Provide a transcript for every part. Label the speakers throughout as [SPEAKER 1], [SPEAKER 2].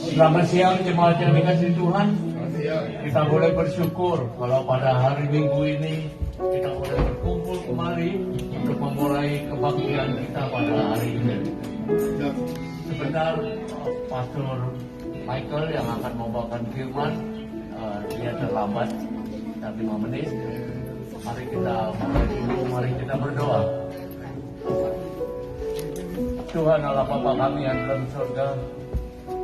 [SPEAKER 1] Selamat siang jemaat yang dikasihi Tuhan. Kita boleh bersyukur kalau pada hari Minggu ini kita boleh berkumpul kembali untuk memulai kebaktian kita pada hari ini. Sebentar Pastor Michael yang akan membawakan firman, dia terlambat sekitar 5 menit. Mari kita mulai dulu, mari kita berdoa. Tuhan Allah Bapa kami yang dalam surga,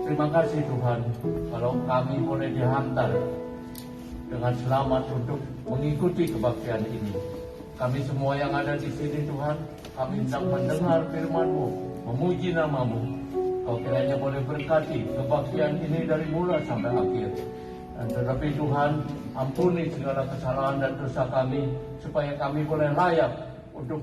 [SPEAKER 1] terima kasih Tuhan kalau kami boleh dihantar dengan selamat untuk mengikuti kebaktian ini. Kami semua yang ada di sini Tuhan, kami sedang mendengar firman-Mu, memuji nama-Mu. Kau kiranya boleh berkati kebaktian ini dari mula sampai akhir. Dan tetapi Tuhan, ampuni segala kesalahan dan dosa kami, supaya kami boleh layak untuk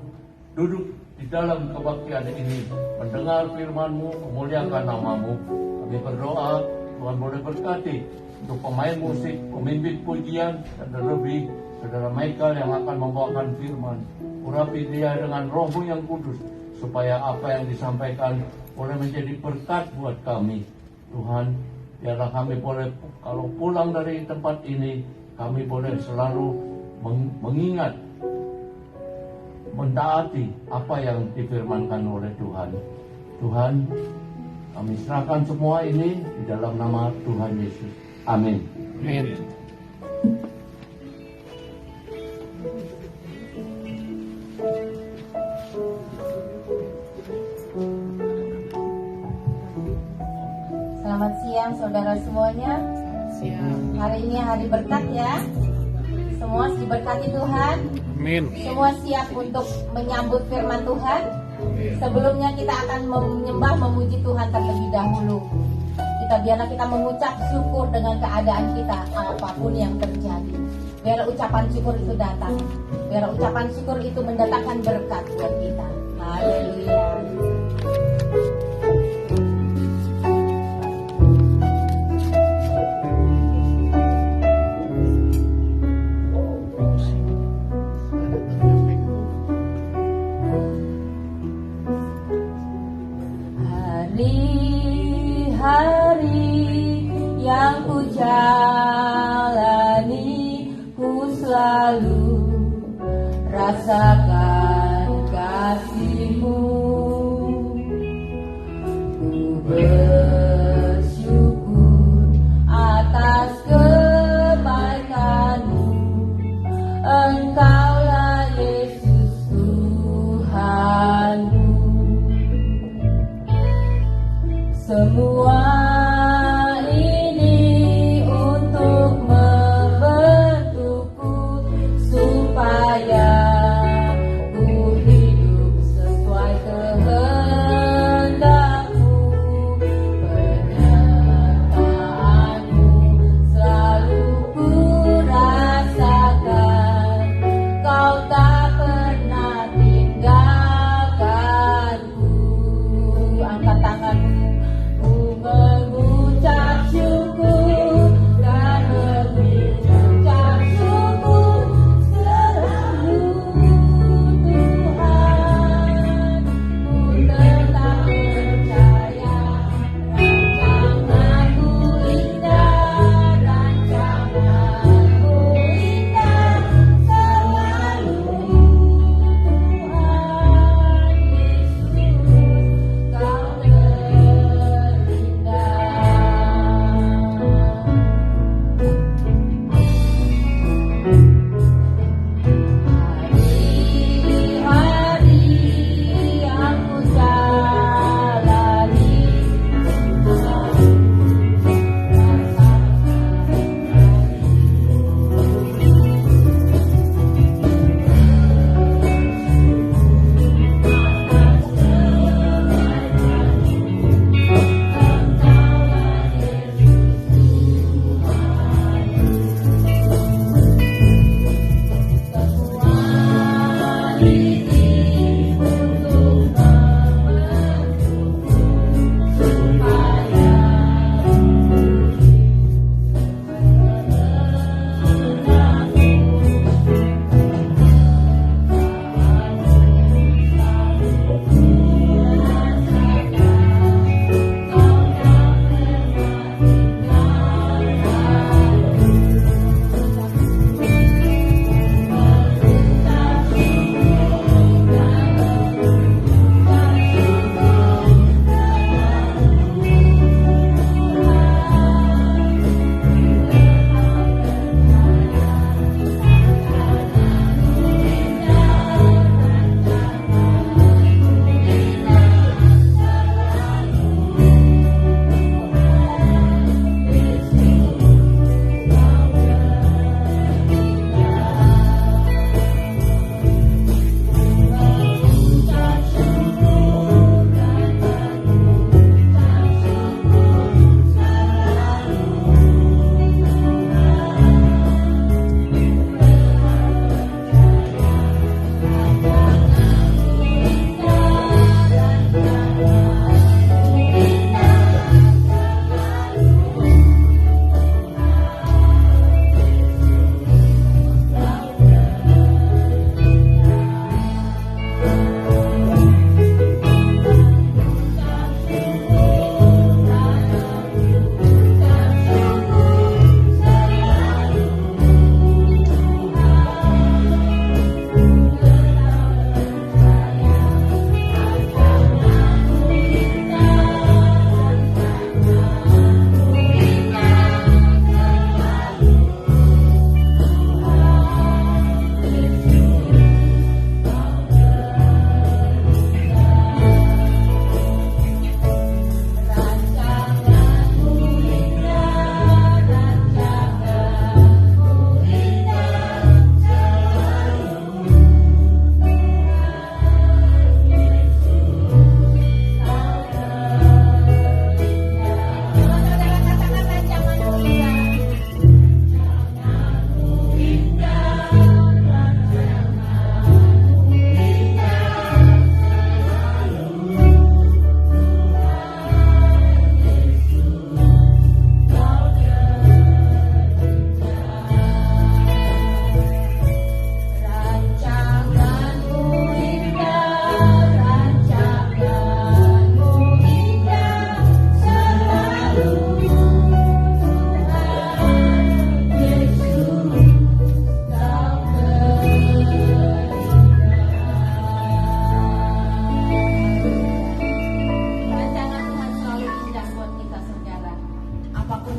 [SPEAKER 1] duduk di dalam kebaktian ini, mendengar firman-Mu, memuliakan nama-Mu. Kami berdoa, Tuhan boleh berkati untuk pemain musik, pemimpin pujian, dan terlebih Saudara Michael yang akan membawakan firman. Urapi dia dengan Roh-Mu yang kudus, supaya apa yang disampaikan boleh menjadi berkat buat kami. Tuhan, biarlah kami boleh, kalau pulang dari tempat ini, kami boleh selalu mengingat, mentaati apa yang difirmankan oleh Tuhan. Tuhan, kami serahkan semua ini di dalam nama Tuhan Yesus. Amin.
[SPEAKER 2] Amin.
[SPEAKER 3] Selamat siang saudara semuanya. Hari ini hari berkat ya. Semua diberkati Tuhan.
[SPEAKER 2] Amin.
[SPEAKER 3] Semua siap untuk menyambut firman Tuhan. Sebelumnya kita akan menyembah, memuji Tuhan terlebih dahulu. Biarlah kita mengucap syukur dengan keadaan kita, apapun yang terjadi. Biar ucapan syukur itu datang. Biar ucapan syukur itu mendatangkan berkat buat kita. Haleluya. Hari yang ku jalani, ku selalu rasakan kasih-Mu. Ku bersyukur atas kebaikan-Mu. Engkaulah Yesus Tuhanku. Semua ini untuk membentukku supaya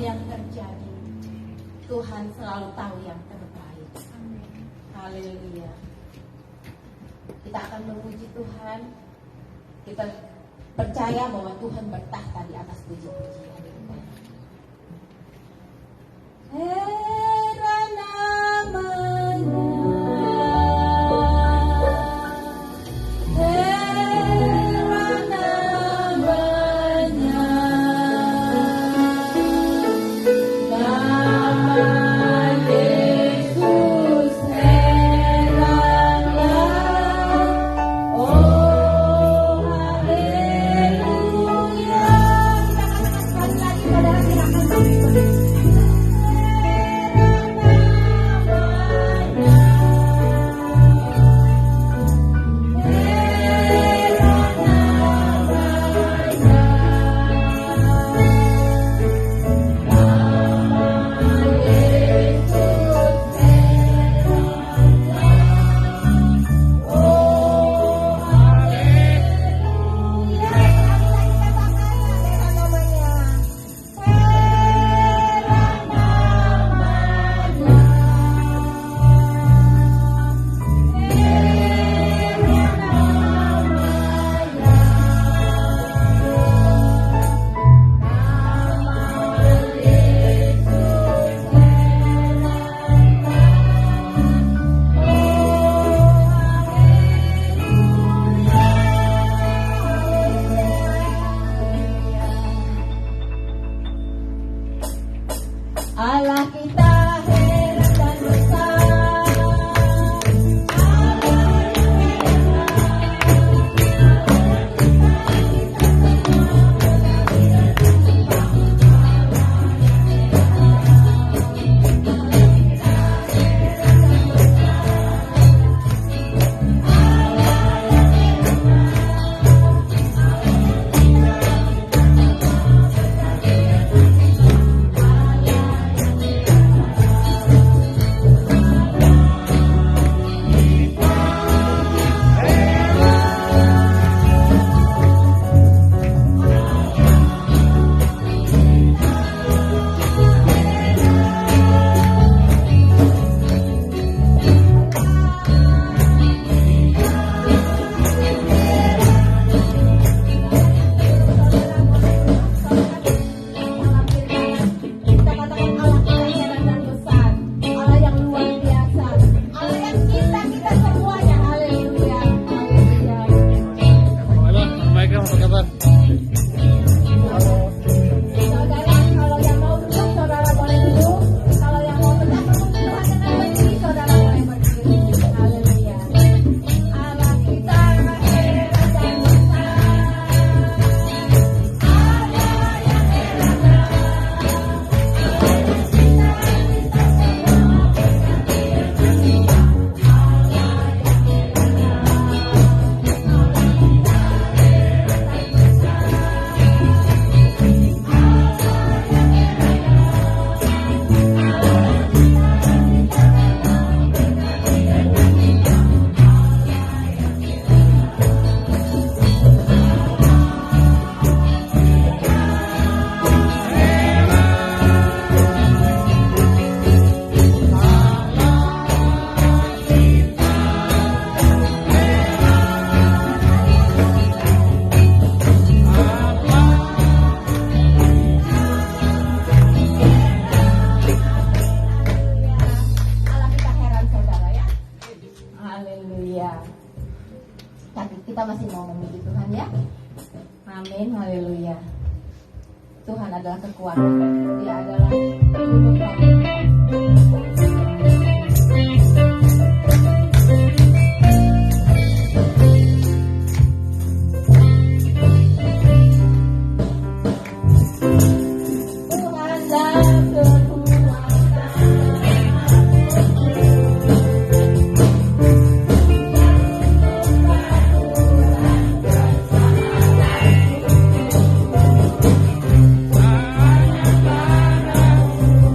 [SPEAKER 3] yang terjadi, Tuhan selalu tahu yang terbaik. Haleluya. Kita akan memuji Tuhan. Kita percaya bahwa Tuhan bertahta di atas puji-pujian. Heran namanya, heran namanya, nama Yesus heranlah, oh haleluya. Kita katakan sekali lagi, saudara, silakan berdiri. Allah kita heran dan besar. Kita masih mau memuji Tuhan ya. Amin, haleluya. Tuhan adalah kekuatan. Dia adalah gunung batu.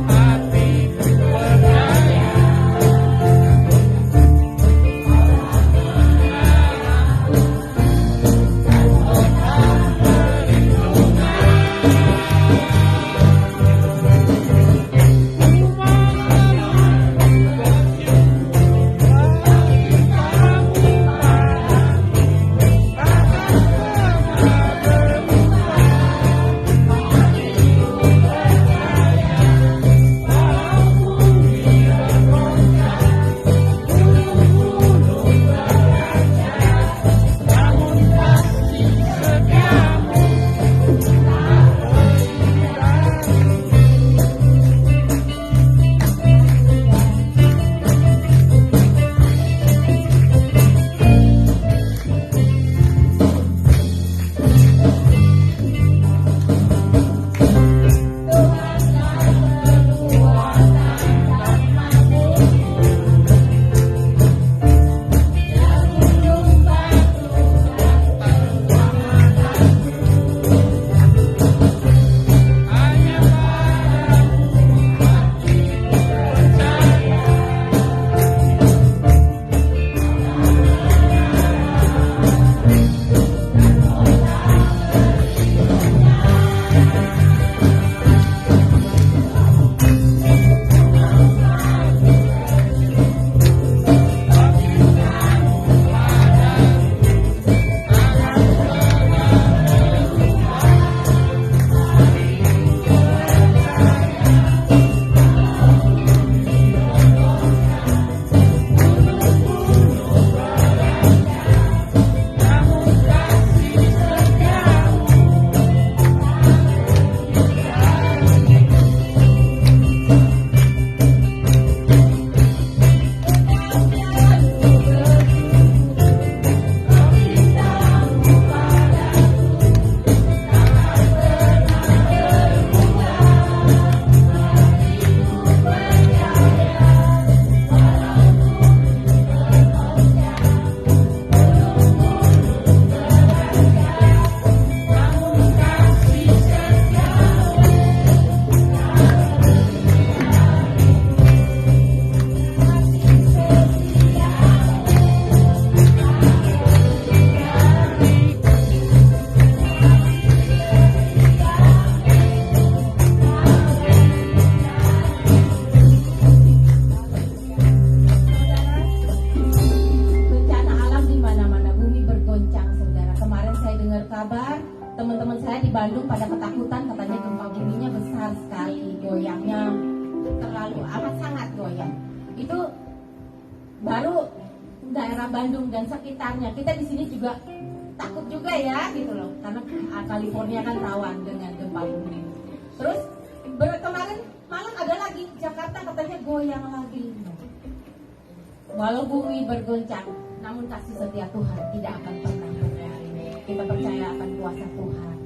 [SPEAKER 2] Hati
[SPEAKER 3] baru daerah Bandung dan sekitarnya. Kita di sini juga takut juga ya gitu loh, karena California kan rawan dengan gempa bumi. Terus kemarin malam ada lagi Jakarta katanya goyang lagi. Walau bumi bergoncang, namun kasih setia Tuhan tidak akan pernah berhenti. Kita percaya akan kuasa Tuhan.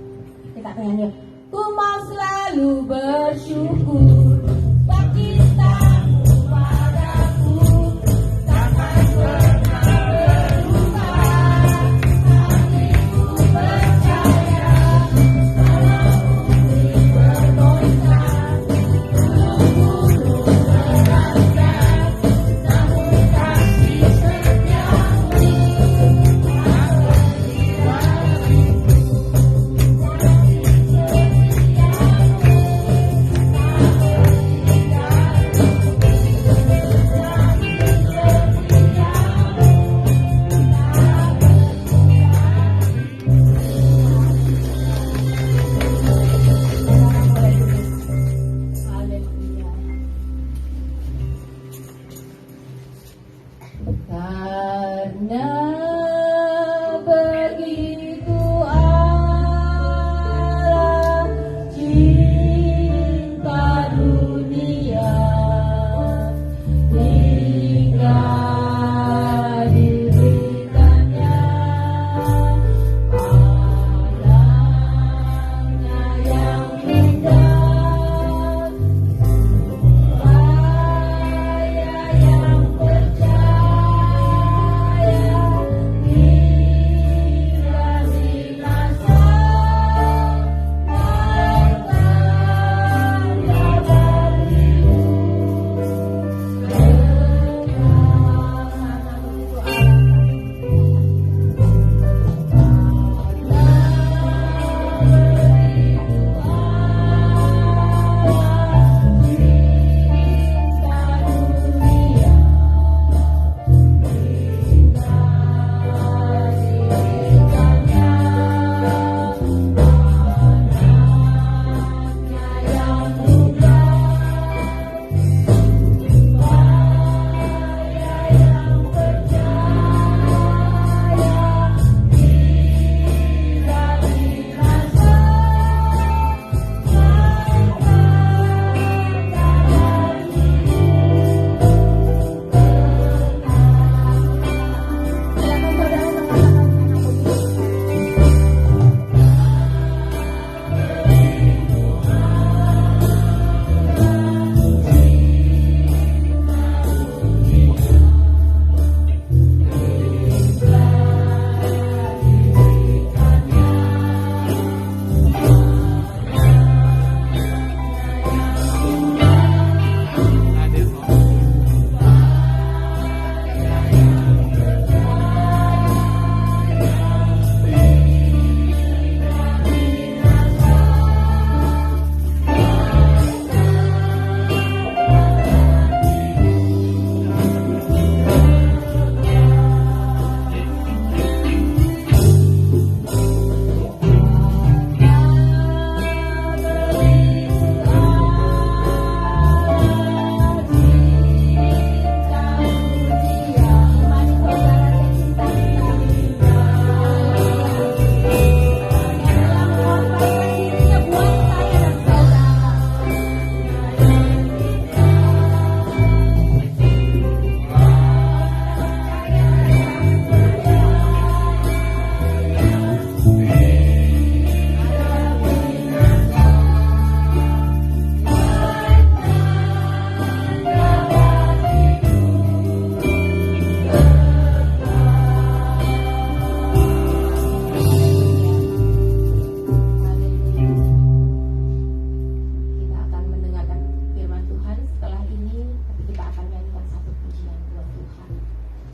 [SPEAKER 3] Kita akan nyanyi, ku mau selalu bersyukur bagi cinta-Mu padaku, takkan pernah berubah. Hatiku percaya, walau bumi bergoncang, gunung-gunung berancang, namun kasih setia-Mu karena begitu Allah cinta dunia hingga diberikannya anaknya yang indah, supaya yang percaya hingga binasa takkan dapat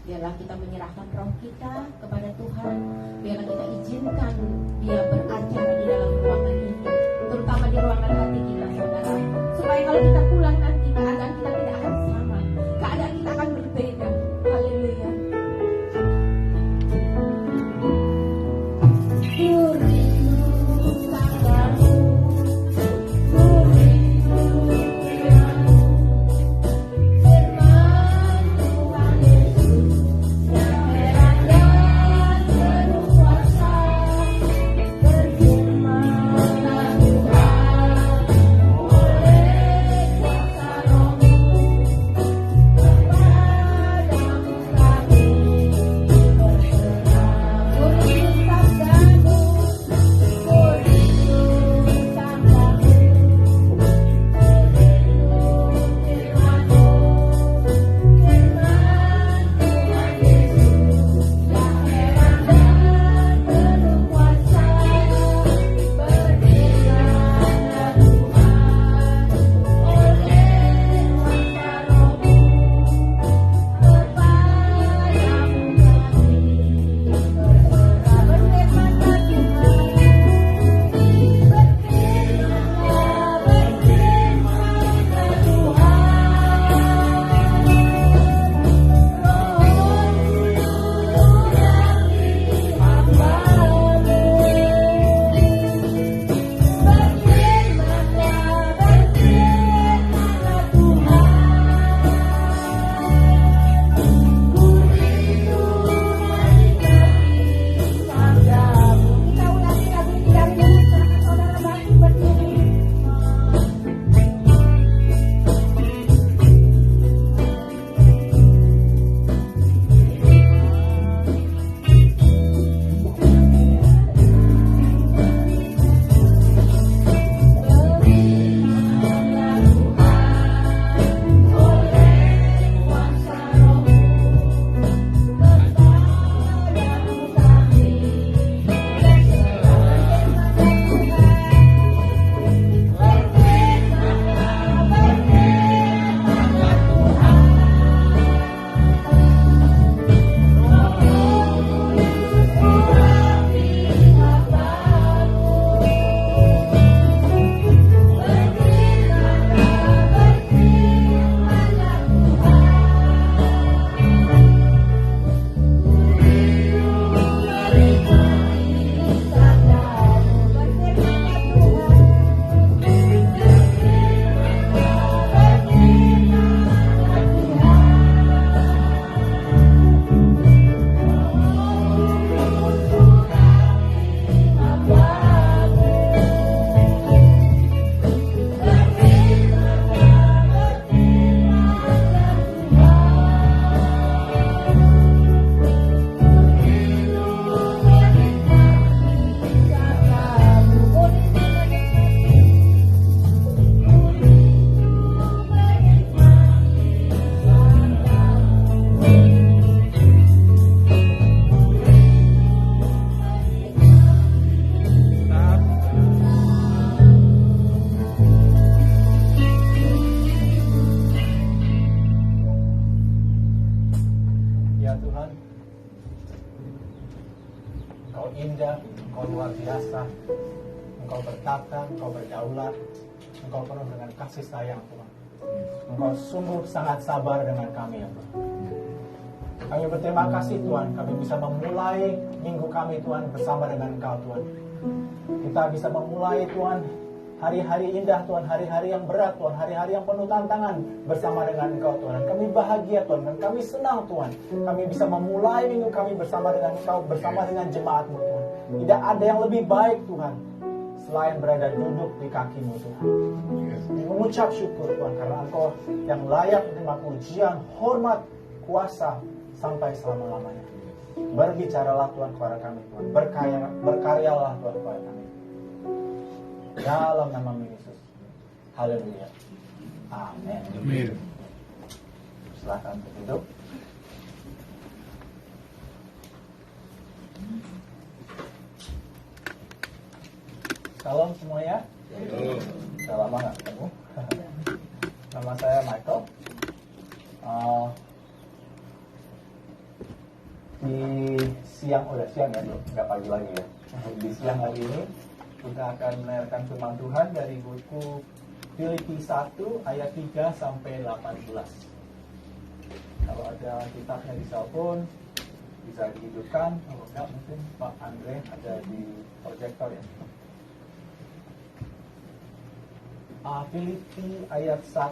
[SPEAKER 3] biarlah kita menyerahkan roh kita kepada Tuhan, biarlah kita izinkan Dia beracara di dalam ruangan ini, terutama di ruangan hati kita, saudara, supaya kalau kita pulang nanti keadaan kita tidak akan sama, keadaan kita akan berbeda. Haleluya. Firman Tuhan Yesus
[SPEAKER 2] luar biasa. Engkau bertata, Engkau berdaulat, Engkau penuh dengan kasih sayang Tuhan. Engkau sungguh sangat sabar dengan kami ya Tuhan. Kami berterima kasih Tuhan, kami bisa memulai minggu kami Tuhan bersama dengan Engkau Tuhan. Kita bisa memulai Tuhan hari-hari indah Tuhan, hari-hari yang berat Tuhan, hari-hari yang penuh tantangan bersama dengan Engkau Tuhan. Kami bahagia Tuhan, dan kami senang Tuhan. Kami bisa memulai minggu kami bersama dengan Engkau, bersama dengan jemaat-Mu Tuhan. Tidak ada yang lebih baik Tuhan selain berada duduk di kaki-Mu Tuhan. Mengucap syukur Tuhan, karena Engkau yang layak menerima pujian, hormat, kuasa sampai selama-lamanya. Berbicaralah Tuhan kepada kami Tuhan, berkaryalah Tuhan kepada kami. Dalam nama Yesus. Haleluya. Amin.
[SPEAKER 4] Amin.
[SPEAKER 2] Silakan duduk. Salam semuanya. Sudah lama nggak ketemu. Nama saya Michael. Di siang, udah siang ya, nggak pagi lagi ya. Di siang hari ini kita akan mendengarkan firman Tuhan dari buku Filipi 1 ayat 3 sampai 18. Kalau ada kitabnya di cellphone bisa dihidupkan, kalau enggak mungkin Pak Andre ada di proyektor ya. Filipi ayat 1.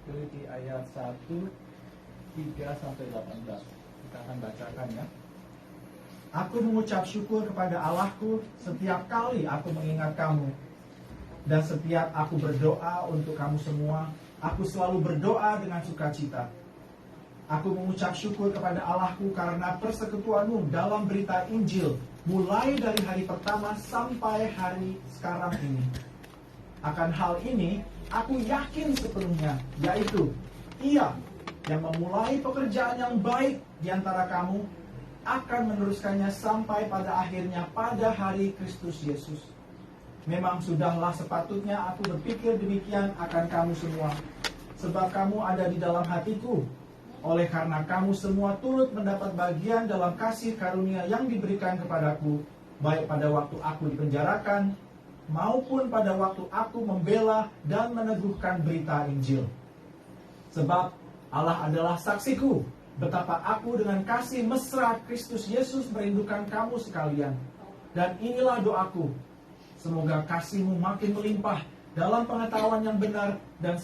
[SPEAKER 2] Filipi ayat 1 3 sampai 18. Kita akan bacakan ya. Aku mengucap syukur kepada Allahku setiap kali aku mengingat kamu. Dan setiap aku berdoa untuk kamu semua, aku selalu berdoa dengan sukacita. Aku mengucap syukur kepada Allahku karena persekutuanmu dalam berita Injil, mulai dari hari pertama sampai hari sekarang ini. Akan hal ini, aku yakin sepenuhnya, yaitu Ia yang memulai pekerjaan yang baik di antara kamu, akan meneruskannya sampai pada akhirnya pada hari Kristus Yesus. Memang sudahlah sepatutnya aku berpikir demikian akan kamu semua, sebab kamu ada di dalam hatiku. Oleh karena kamu semua turut mendapat bagian dalam kasih karunia yang diberikan kepadaku, baik pada waktu aku dipenjarakan, maupun pada waktu aku membela dan meneguhkan berita Injil. Sebab Allah adalah saksiku, betapa aku dengan kasih mesra Kristus Yesus merindukan kamu sekalian. Dan inilah doaku, semoga kasihmu makin melimpah dalam pengetahuan yang benar dan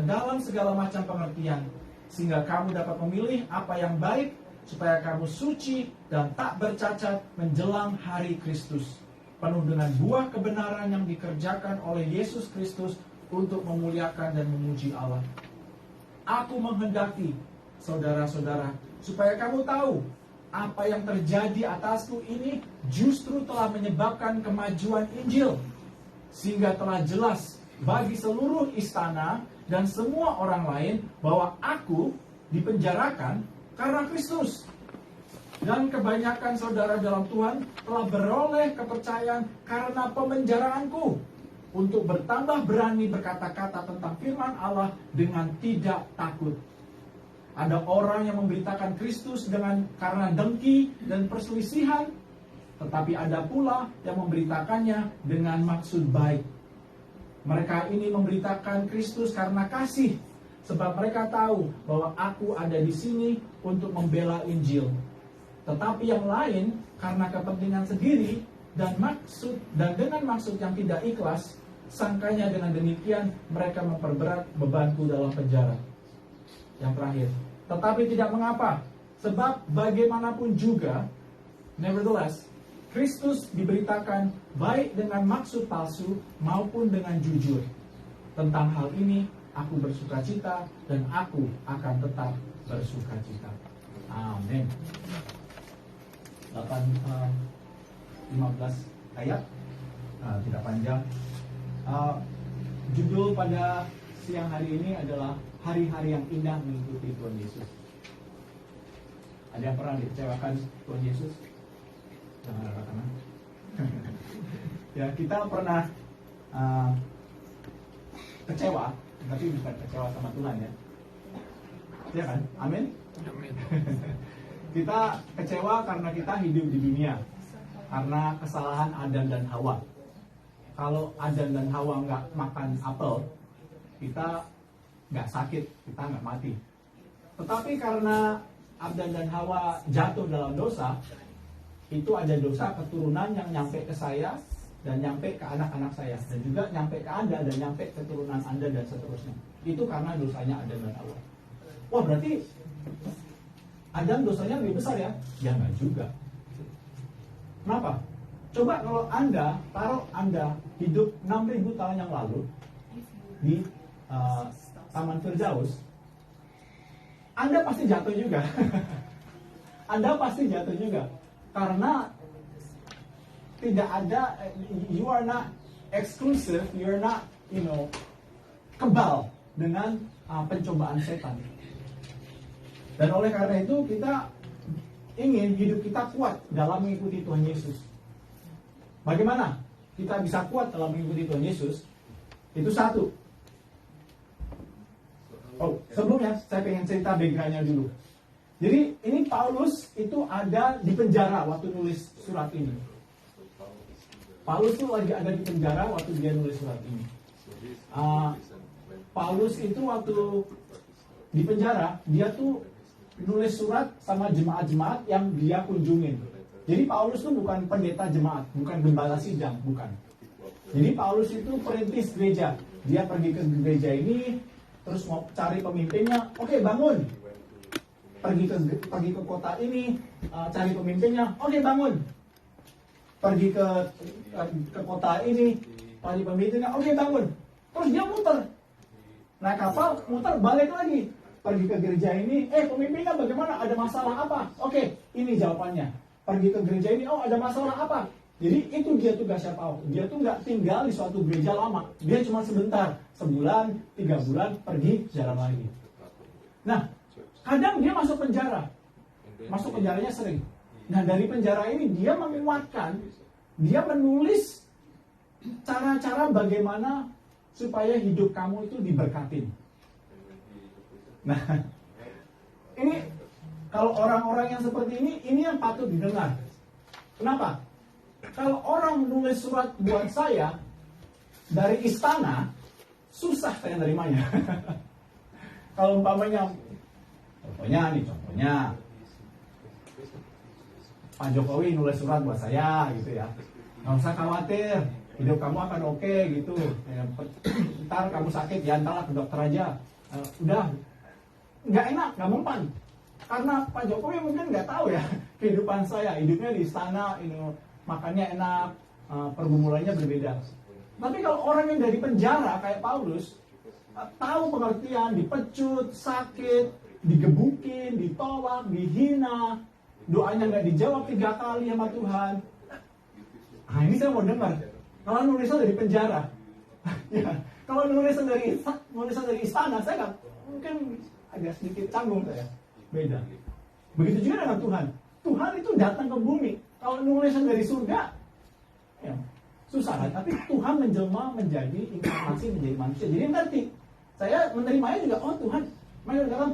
[SPEAKER 2] dalam segala macam pengertian, sehingga kamu dapat memilih apa yang baik, supaya kamu suci dan tak bercacat menjelang hari Kristus, penuh dengan buah kebenaran yang dikerjakan oleh Yesus Kristus untuk memuliakan dan memuji Allah. Aku menghendaki, saudara-saudara, supaya kamu tahu apa yang terjadi atasku ini justru telah menyebabkan kemajuan Injil, sehingga telah jelas bagi seluruh istana dan semua orang lain bahwa aku dipenjarakan karena Kristus. Dan kebanyakan saudara dalam Tuhan telah beroleh kepercayaan karena pemenjaraanku, untuk bertambah berani berkata-kata tentang firman Allah dengan tidak takut. Ada orang yang memberitakan Kristus karena dengki dan perselisihan, tetapi ada pula yang memberitakannya dengan maksud baik. Mereka ini memberitakan Kristus karena kasih, sebab mereka tahu bahwa aku ada di sini untuk membela Injil. Tetapi yang lain karena kepentingan sendiri dan dengan maksud yang tidak ikhlas, sangkanya dengan demikian mereka memperberat bebanku dalam penjara. Yang terakhir, tetapi tidak mengapa, sebab bagaimanapun juga, nevertheless, Kristus diberitakan baik dengan maksud palsu maupun dengan jujur. Tentang hal ini aku bersukacita dan aku akan tetap bersukacita. Amin. 15 ayat, tidak panjang. Judul pada siang hari ini adalah hari-hari yang indah mengikuti Tuhan Yesus. Ada yang pernah dikecewakan Tuhan Yesus? Jangan angkat tangan. Ya, kita pernah kecewa, tapi bukan kecewa sama Tuhan ya. Ya kan? Amin. Kita kecewa karena kita hidup di dunia, karena kesalahan Adam dan Hawa. Kalau Adam dan Hawa nggak makan apel, kita nggak sakit, kita nggak mati. Tetapi karena Adam dan Hawa jatuh dalam dosa, itu ada dosa keturunan yang nyampe ke saya dan nyampe ke anak-anak saya, dan juga nyampe ke Anda dan nyampe ke keturunan Anda dan seterusnya. Itu karena dosanya Adam dan Hawa. Wah, berarti Adam dosanya lebih besar ya? Ya nggak juga. Kenapa? Coba kalau Anda hidup 6.000 tahun yang lalu di Taman Firdaus, Anda pasti jatuh juga. Anda pasti jatuh juga. Karena tidak ada, you are not exclusive, you are not, kebal dengan pencobaan setan. Dan oleh karena itu kita ingin hidup kita kuat dalam mengikuti Tuhan Yesus. Bagaimana kita bisa kuat dalam mengikuti Tuhan Yesus? Itu satu. Oh, sebelumnya saya pengen cerita background-nya dulu. Jadi ini Paulus itu ada di penjara waktu nulis surat ini. Paulus tuh lagi ada di penjara waktu dia nulis surat ini. Paulus itu waktu di penjara, dia tuh nulis surat sama jemaat-jemaat yang dia kunjungin. Jadi Paulus tuh bukan pendeta jemaat, bukan gembala sidang, bukan. Jadi Paulus itu perintis gereja. Dia pergi ke gereja ini, terus mau cari pemimpinnya. Oke, bangun. Pergi ke kota ini, cari pemimpinnya. Oke, bangun. Pergi ke kota ini, cari pemimpinnya. Oke, bangun. Terus dia muter. Naik kapal, muter, balik lagi. Pergi ke gereja ini, pemimpinnya bagaimana? Ada masalah apa? Oke, ini jawabannya. Pergi ke gereja ini, ada masalah apa? Jadi itu dia tugasnya Paulus. Dia tuh nggak tinggal di suatu gereja lama. Dia cuma sebentar, sebulan, 3 bulan, pergi jalan lagi. Nah, kadang dia masuk penjara. Masuk penjaranya sering. Nah, dari penjara ini dia menguatkan, dia menulis cara-cara bagaimana supaya hidup kamu itu diberkatin. Nah, ini kalau orang-orang yang seperti ini yang patut didengar. Kenapa? Kalau orang nulis surat buat saya dari istana, susah saya nerimanya. Kalau umpamanya, contohnya, Pak Jokowi nulis surat buat saya, gitu ya. Nggak usah khawatir, hidup kamu akan oke, gitu. Ntar kamu sakit, ya ntar ke dokter aja. Udah, nggak enak, nggak mempan. Karena Pak Jokowi mungkin nggak tahu ya kehidupan saya, hidupnya di istana, makannya enak, pergumulannya berbeda. Tapi kalau orang yang dari penjara kayak Paulus, tahu pengertian, dipecut, sakit, digebukin, ditolak, dihina, doanya nggak dijawab 3 kali sama Tuhan. Nah, ini saya mau dengar. Kalau nulisnya dari penjara, ya, kalau nulisnya dari istana, saya nggak, mungkin agak sedikit canggung saya. Beda. Begitu juga dengan Tuhan. Tuhan itu datang ke bumi. Kalau nulisnya dari surga, ya, susah kan? Tapi Tuhan menjelma menjadi inkarnasi, menjadi manusia. Jadi ngerti. Saya menerimanya juga, Tuhan, mereka katakan,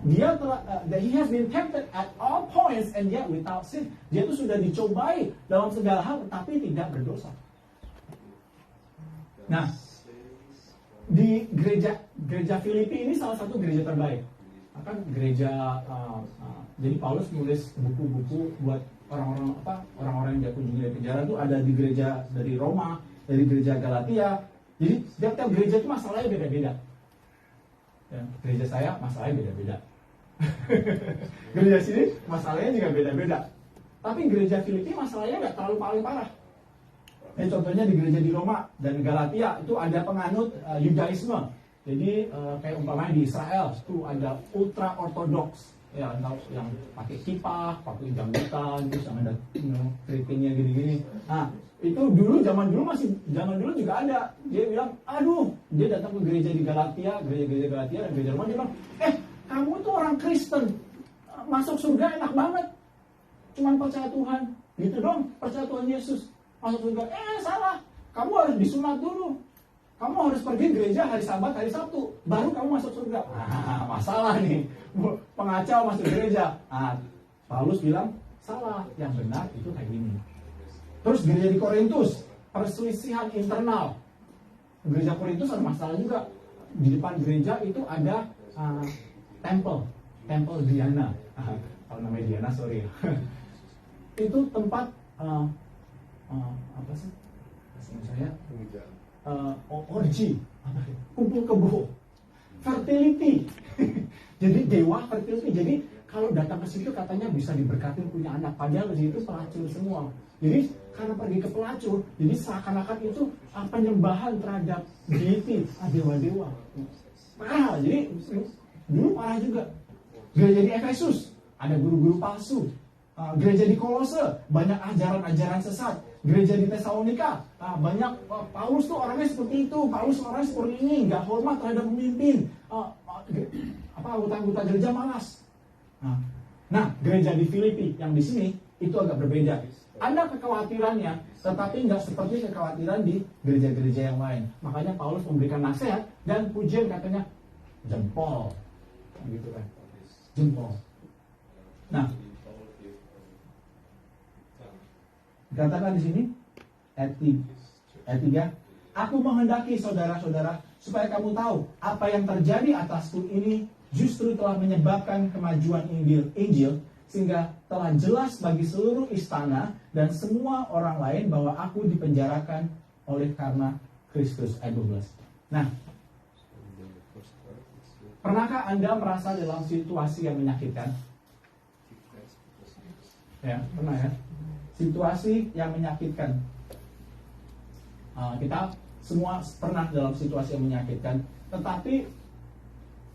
[SPEAKER 2] dia telah, that he has been tempted at all points and yet without sin. Dia itu sudah dicobai dalam segala hal, tapi tidak berdosa. Nah, di gereja Filipi ini salah satu gereja terbaik. Akan gereja, jadi Paulus nulis buku-buku buat orang-orang yang dia kunjungi dari penjara itu ada di gereja dari Roma, dari gereja Galatia. Jadi setiap gereja itu masalahnya beda-beda. Ya, gereja saya masalahnya beda-beda. Gereja sini masalahnya juga beda-beda. Tapi gereja Filipi masalahnya nggak terlalu paling parah. Contohnya di gereja di Roma dan Galatia itu ada penganut Yudaisme. Jadi kayak umpamanya di Israel itu ada ultra ortodoks, ya, yang pakai kippah, pakai janggutan, terus yang ada keritingnya gini-gini. Nah, itu zaman dulu juga ada. Dia bilang, dia datang ke gereja di Galatia, gereja Galatia dan gereja Roma, dia bilang, kamu tuh orang Kristen, masuk surga enak banget, cuman percaya Tuhan, gitu dong, percaya Tuhan Yesus, masuk surga. Salah, kamu harus disunat dulu. Kamu harus pergi gereja hari Sabat, hari Sabtu, baru kamu masuk surga. Masalah nih, pengacau masuk gereja. Paulus bilang, salah, yang benar itu kayak gini. Terus gereja di Korintus, perselisihan internal. Gereja Korintus ada masalah juga. Di depan gereja itu ada tempel Diana. Kalau namanya Diana, sorry. Itu tempat apa sih? Saya orgi, kumpul kebo, fertility. Jadi dewa fertility. Jadi kalau datang ke situ katanya bisa diberkati punya anak. Padahal di situ pelacur semua. Jadi karena pergi ke pelacur, jadi seakan-akan itu penyembahan terhadap deity, dewa-dewa. Parah. Jadi dulu parah juga. Gereja di Efesus ada guru-guru palsu. Gereja di Kolose banyak ajaran-ajaran sesat. Gereja di Tesalonika banyak Paulus tuh orangnya seperti itu. Paulus orangnya seperti ini, nggak hormat terhadap pemimpin. Anggota-anggota gereja malas. Nah, gereja di Filipi yang di sini itu agak berbeda. Ada kekhawatirannya, tetapi nggak seperti kekhawatiran di gereja-gereja yang lain. Makanya Paulus memberikan nasihat dan pujian, katanya jempol, gitu kan, jempol. Nah, dikatakan di sini ayat 3, aku menghendaki saudara-saudara supaya kamu tahu apa yang terjadi atasku ini justru telah menyebabkan kemajuan Injil sehingga telah jelas bagi seluruh istana dan semua orang lain bahwa aku dipenjarakan oleh karena Kristus. Ayat 12. Nah, pernahkah Anda merasa dalam situasi yang menyakitkan? Ya, pernah ya? Situasi yang menyakitkan. Kita semua pernah dalam situasi yang menyakitkan, tetapi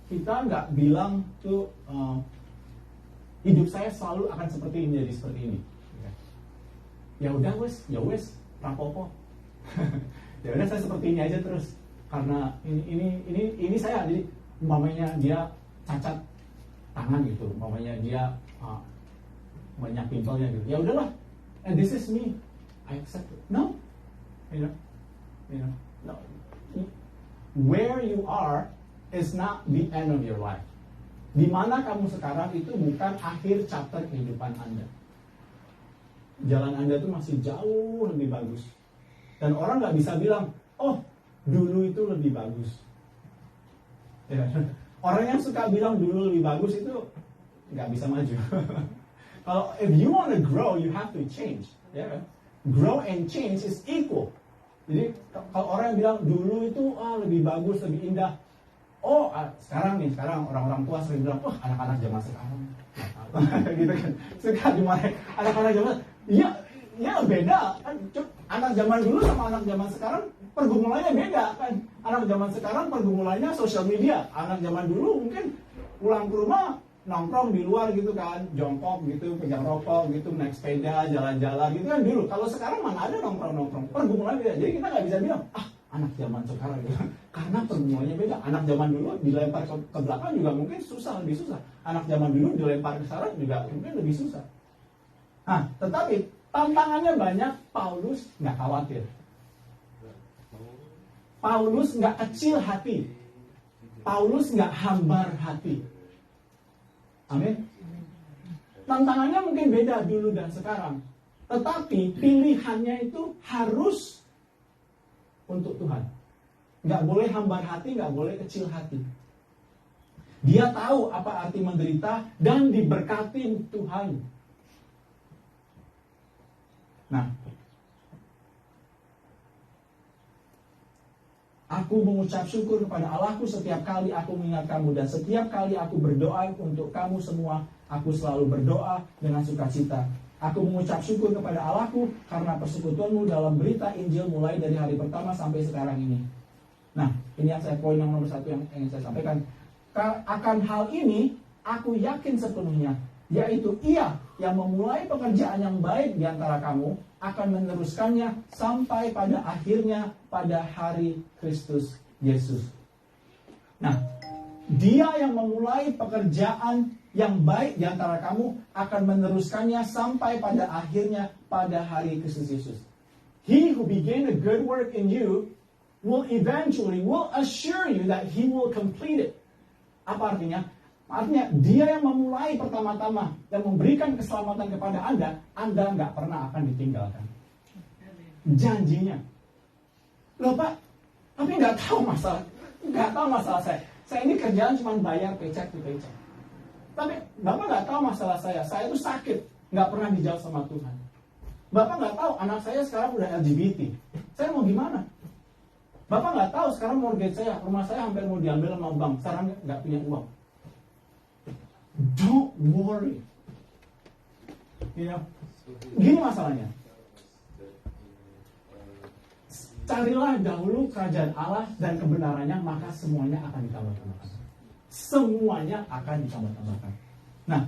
[SPEAKER 2] kita nggak bilang tuh hidup saya selalu akan seperti ini, jadi seperti ini. Ya udah wes, rapopo. Ya udah saya seperti ini aja terus. Karena ini saya, jadi umpamanya dia cacat tangan gitu, umpamanya dia banyak pimpelnya gitu. Ya udahlah. And this is me. I accept it. No. You know. No. Where you are is not the end of your life. Di mana kamu sekarang itu bukan akhir chapter kehidupan Anda. Jalan Anda itu masih jauh lebih bagus. Dan orang nggak bisa bilang, oh dulu itu lebih bagus. Ya. Orang yang suka bilang dulu lebih bagus itu nggak bisa maju. Kalau if you want to grow, you have to change. Yeah. Grow and change is equal. Jadi kalau orang yang bilang dulu itu lebih bagus, lebih indah. Sekarang orang-orang tua sering bilang, anak-anak zaman sekarang. Gitu kan. Suka dimarahin anak-anak zaman. Ya beda kan. Anak zaman dulu sama anak zaman sekarang pergumulannya beda kan. Anak zaman sekarang pergumulannya sosial media. Anak zaman dulu mungkin pulang ke rumah nongkrong di luar gitu kan, jongkok gitu, pegang rokok gitu, naik sepeda, jalan-jalan gitu kan dulu. Kalau sekarang mana ada nongkrong-nongkrong, pergumulan beda. Jadi kita nggak bisa bilang, anak zaman sekarang gitu. Karena pergumulannya beda. Anak zaman dulu dilempar ke belakang juga mungkin lebih susah. Anak zaman dulu dilempar ke sana juga mungkin lebih susah. Tetapi tantangannya banyak. Paulus nggak khawatir. Paulus nggak kecil hati. Paulus nggak hambar hati. Amin. Tantangannya mungkin beda dulu dan sekarang. Tetapi pilihannya itu harus untuk Tuhan. Nggak boleh hambar hati, nggak boleh kecil hati. Dia tahu apa arti menderita dan diberkati Tuhan. Nah, aku mengucap syukur kepada Allahku setiap kali aku mengingat kamu, dan setiap kali aku berdoa untuk kamu semua, aku selalu berdoa dengan sukacita. Aku mengucap syukur kepada Allahku karena persekutuanmu dalam berita Injil mulai dari hari pertama sampai sekarang ini. Nah, ini yang poin yang nomor 1 yang ingin saya sampaikan. Akan hal ini aku yakin sepenuhnya, yaitu Ia yang memulai pekerjaan yang baik di antara kamu akan meneruskannya sampai pada akhirnya pada hari Kristus Yesus. Nah, Dia yang memulai pekerjaan yang baik di antara kamu akan meneruskannya sampai pada akhirnya pada hari Kristus Yesus. He who began a good work in you will assure you that he will complete it. Apa artinya? Artinya dia yang memulai pertama-tama dan memberikan keselamatan kepada Anda nggak pernah akan ditinggalkan. Janjinya. Loh Pak, tapi nggak tahu masalah saya. Saya ini kerjaan cuma bayar paycheck to paycheck. Tapi Bapak nggak tahu masalah saya itu sakit, nggak pernah dijawab sama Tuhan. Bapak nggak tahu anak saya sekarang udah LGBT. Saya mau gimana? Bapak nggak tahu sekarang mortgage saya, rumah saya hampir mau diambil sama bank, sekarang nggak punya uang. Don't worry. Gini masalahnya. Carilah dahulu kerajaan Allah dan kebenarannya, maka semuanya akan ditambah-tambahkan. Semuanya akan ditambah-tambahkan. Nah,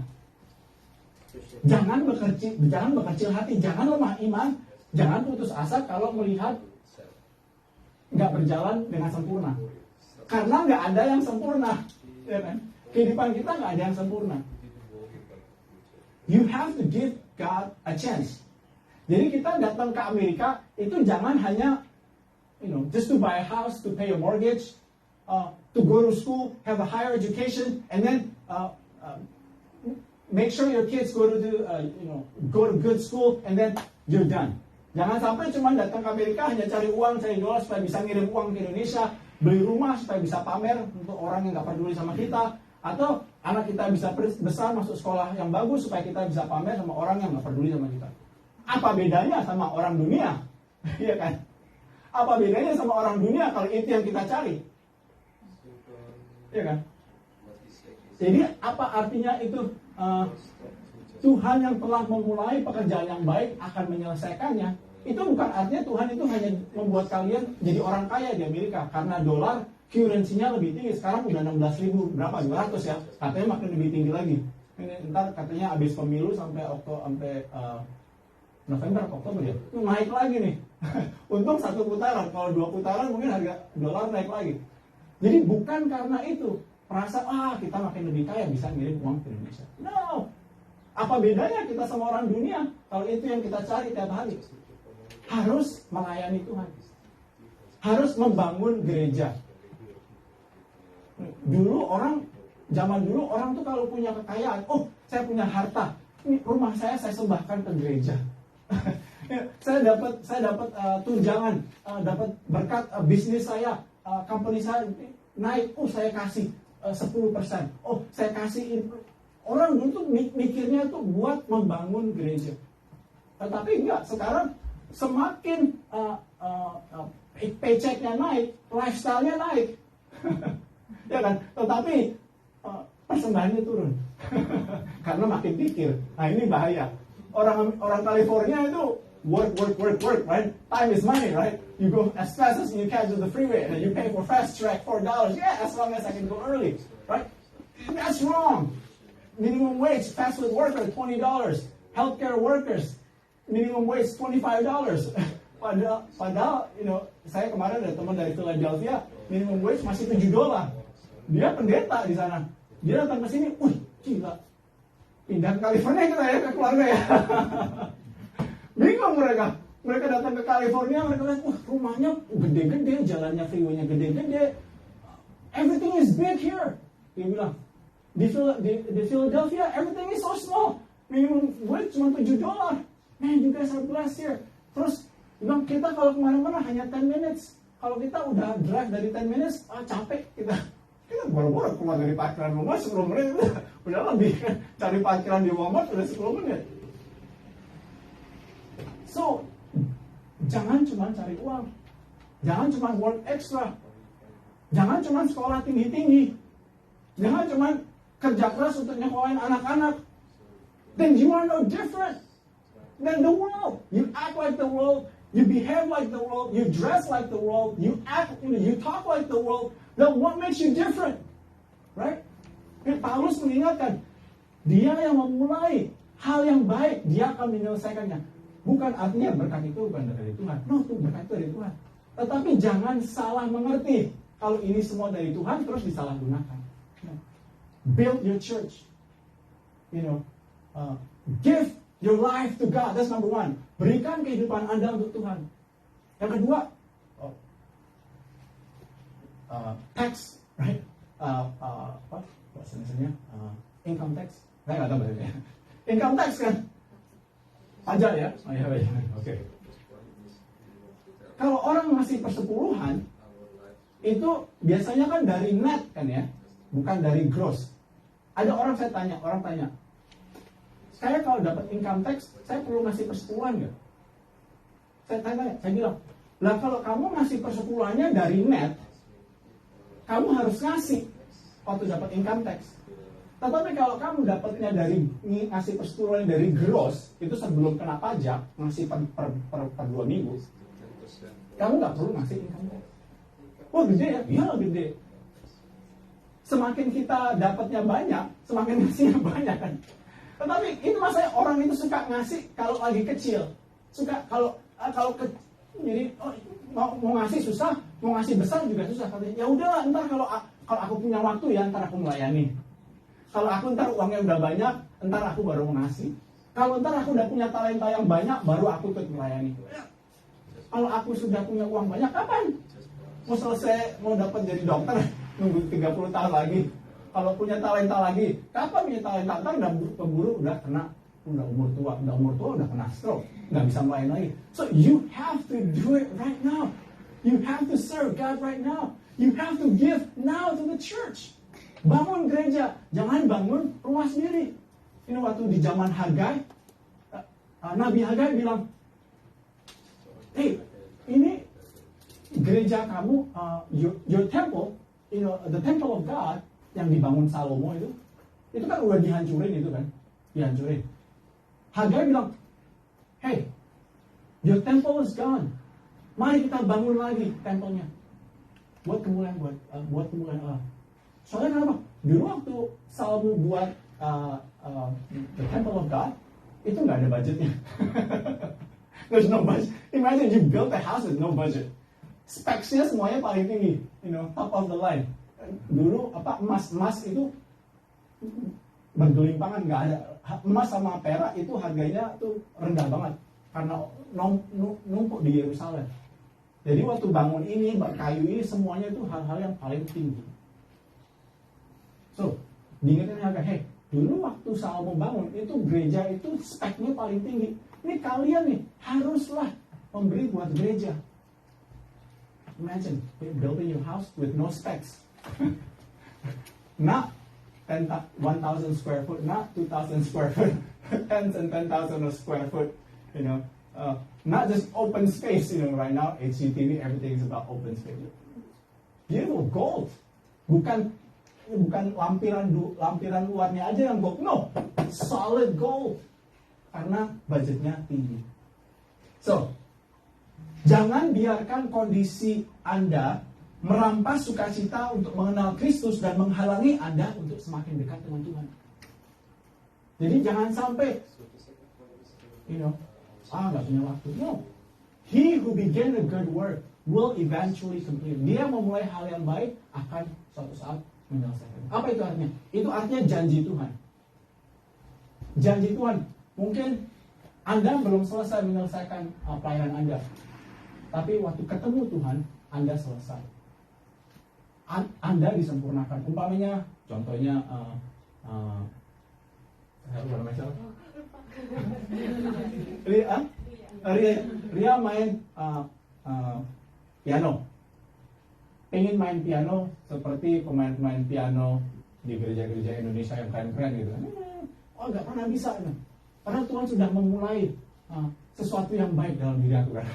[SPEAKER 2] jangan berkecil hati, jangan lemah iman, jangan putus asa kalau melihat nggak berjalan dengan sempurna. Karena nggak ada yang sempurna, ya kan? Kehidupan kita nggak ada yang sempurna. You have to give God a chance. Jadi kita datang ke Amerika itu jangan hanya just to buy a house, to pay a mortgage, to go to school, have a higher education, and then make sure your kids go to good school, and then you're done. Jangan sampai cuma datang ke Amerika hanya cari uang, cari dolar supaya bisa ngirim uang ke Indonesia, beli rumah supaya bisa pamer untuk orang yang nggak peduli sama kita, atau anak kita bisa besar masuk sekolah yang bagus supaya kita bisa pamer sama orang yang nggak peduli sama kita. Apa bedanya sama orang dunia? Iya kan? Apa bedanya sama orang dunia kalau itu yang kita cari? Iya kan? Jadi apa artinya itu? Tuhan yang telah memulai pekerjaan yang baik akan menyelesaikannya. Itu bukan artinya Tuhan itu hanya membuat kalian jadi orang kaya di Amerika karena dolar currency-nya lebih tinggi. Sekarang udah 16.000 berapa? 200 ya. Katanya makin lebih tinggi lagi. Ini ntar katanya habis pemilu sampai November atau Oktober ya. Naik lagi nih. Untung 1 putaran. Kalau 2 putaran mungkin harga dolar naik lagi. Jadi bukan karena itu merasa kita makin lebih kaya bisa ngirim uang ke Indonesia. No. Apa bedanya kita sama orang dunia kalau itu yang kita cari tiap hari? Harus melayani Tuhan. Harus membangun gereja. Zaman dulu orang tuh kalau punya kekayaan, saya punya harta, ini rumah saya sembahkan ke gereja. saya dapat tunjangan, dapat berkat bisnis saya, company saya naik, saya kasih 10%. Saya kasih. Orang dulu tuh mikirnya tuh buat membangun gereja. Tapi enggak, sekarang semakin paycheck-nya naik, lifestyle-nya naik. Ya kan? Tetapi persembahannya turun. Karena makin pikir. Nah, ini bahaya. Orang California itu work, right? Time is money, right? You go as fast as you can to the freeway and then you pay for fast track $4. Yeah, as long as I can go early, right? That's wrong. Minimum wage, fast food worker, $20. Healthcare workers, minimum wage, $25. Padahal, saya kemarin ada teman dari Philadelphia, minimum wage masih $7. Dia pendeta di sana. Dia datang ke sini, gila. Pindah ke California kita ya, ke keluarga ya. Bingung mereka. Mereka datang ke California, mereka lihat, rumahnya gede-gede, jalannya freeway-nya gede-gede. Everything is big here. Dia bilang, di Philadelphia, everything is so small. Minimum wage cuma $7. Man, you guys are blessed here. Terus, bilang, kita kalau kemana-mana hanya 10 minutes. Kalau kita udah drive dari 10 minutes, capek kita. Kita boro-boro keluar dari parkiran rumah 10 menit. Udah lebih kan. Cari parkiran di Walmart udah 10 menit. So, jangan cuma cari uang. Jangan cuma work extra. Jangan cuma sekolah tinggi-tinggi. Jangan cuma kerja keras untuk nyekolahin anak-anak. Then you are no different than the world. You act like the world. You behave like the world. You dress like the world. You talk like the world. Then what makes you different? Right? Paulus mengingatkan, dia yang memulai hal yang baik, dia akan menyelesaikannya. Bukan artinya berkat itu bukan dari Tuhan. No, itu berkat itu dari Tuhan. Tetapi jangan salah mengerti. Kalau ini semua dari Tuhan, terus disalahgunakan. Build your church. Give your life to God. That's number one. Berikan kehidupan Anda untuk Tuhan. Yang kedua, tax, right? Apa bahasanya? Income tax. Saya nggak tahu bahasanya. Income tax kan? Pajak ya? Oh, iya, iya. Oke. Kalau orang ngasih persepuluhan, itu biasanya kan dari net kan ya, bukan dari gross. Ada orang tanya, saya kalau dapat income tax, saya perlu ngasih persepuluhan nggak? Saya tanya, saya bilang, lah kalau kamu ngasih persepuluhannya dari net, kamu harus ngasih waktu dapat income tax. Tetapi kalau kamu dapatnya dari ngasih persepuluhan dari gross, itu sebelum kena pajak, ngasih per 2 minggu, kamu nggak perlu ngasih income tax. Wah gede ya? Iya gede. Semakin kita dapatnya banyak, semakin ngasihnya banyak kan. Tetapi itu masalahnya orang itu suka ngasih kalau lagi kecil, suka kalau jadi mau ngasih susah, mau ngasih besar juga susah. Katanya ya udahlah, ntar kalau aku punya waktu ya ntar aku melayani. Kalau aku ntar uangnya udah banyak, ntar aku baru mau ngasih. Kalau ntar aku udah punya talenta yang banyak, baru aku ikut melayani. Kalau aku sudah punya uang banyak, kapan? Mau selesai, mau dapat jadi dokter, nunggu 30 tahun lagi. Kalau punya talenta lagi, kapan punya talenta? Ntar udah keburu, udah umur tua udah kena stroke, nggak bisa melayani lagi. So you have to do it right now. You have to serve God right now. You have to give now to the church. Bangun gereja, jangan bangun rumah sendiri. Ini waktu di zaman Hagai, Nabi Hagai bilang, hey, ini gereja kamu, your temple, the temple of God yang dibangun Salomo itu kan udah dihancurin dihancurin. Hagai bilang, hey, your temple is gone. Mari kita bangun lagi tempelnya. Buat kemuliaan Allah. Soalnya kenapa? Dulu waktu Salomo buat the temple of God, itu nggak ada budgetnya. There's no budget. Imagine you built a house with no budget. Specs-nya semuanya paling tinggi, top of the line. Dulu emas itu bergelimpangan, nggak ada. Emas sama perak itu harganya tuh rendah banget karena numpuk di Yerusalem. Jadi waktu bangun ini, kayu ini semuanya itu hal-hal yang paling tinggi. So, diingetin Hagai, hey, dulu waktu Salomo bangun itu gereja itu speknya paling tinggi. Ini kalian nih haruslah memberi buat gereja. Imagine building your house with no specs. Not 1,000 square foot, not 2,000 square foot, 10 and 10,000 square foot, not just open space, right now, HGTV, everything is about open space. Beautiful gold. Bukan lampiran luarnya aja yang gold, no, solid gold. Karena budgetnya tinggi. So, jangan biarkan kondisi Anda merampas sukacita untuk mengenal Kristus dan menghalangi Anda untuk semakin dekat dengan Tuhan. Jadi jangan sampai, nggak punya waktu. No, he who began a good work will eventually complete. Dia memulai hal yang baik akan suatu saat menyelesaikan. Apa itu artinya? Itu artinya janji Tuhan. Janji Tuhan. Mungkin Anda belum selesai menyelesaikan pelayanan Anda, tapi waktu ketemu Tuhan, Anda selesai. Anda disempurnakan. Umpamanya, contohnya, Ria main piano. Pengen main piano seperti pemain-pemain piano di gereja-gereja Indonesia yang keren-keren gitu. Nggak pernah bisa. Karena Tuhan sudah memulai sesuatu yang baik dalam diri aku kan.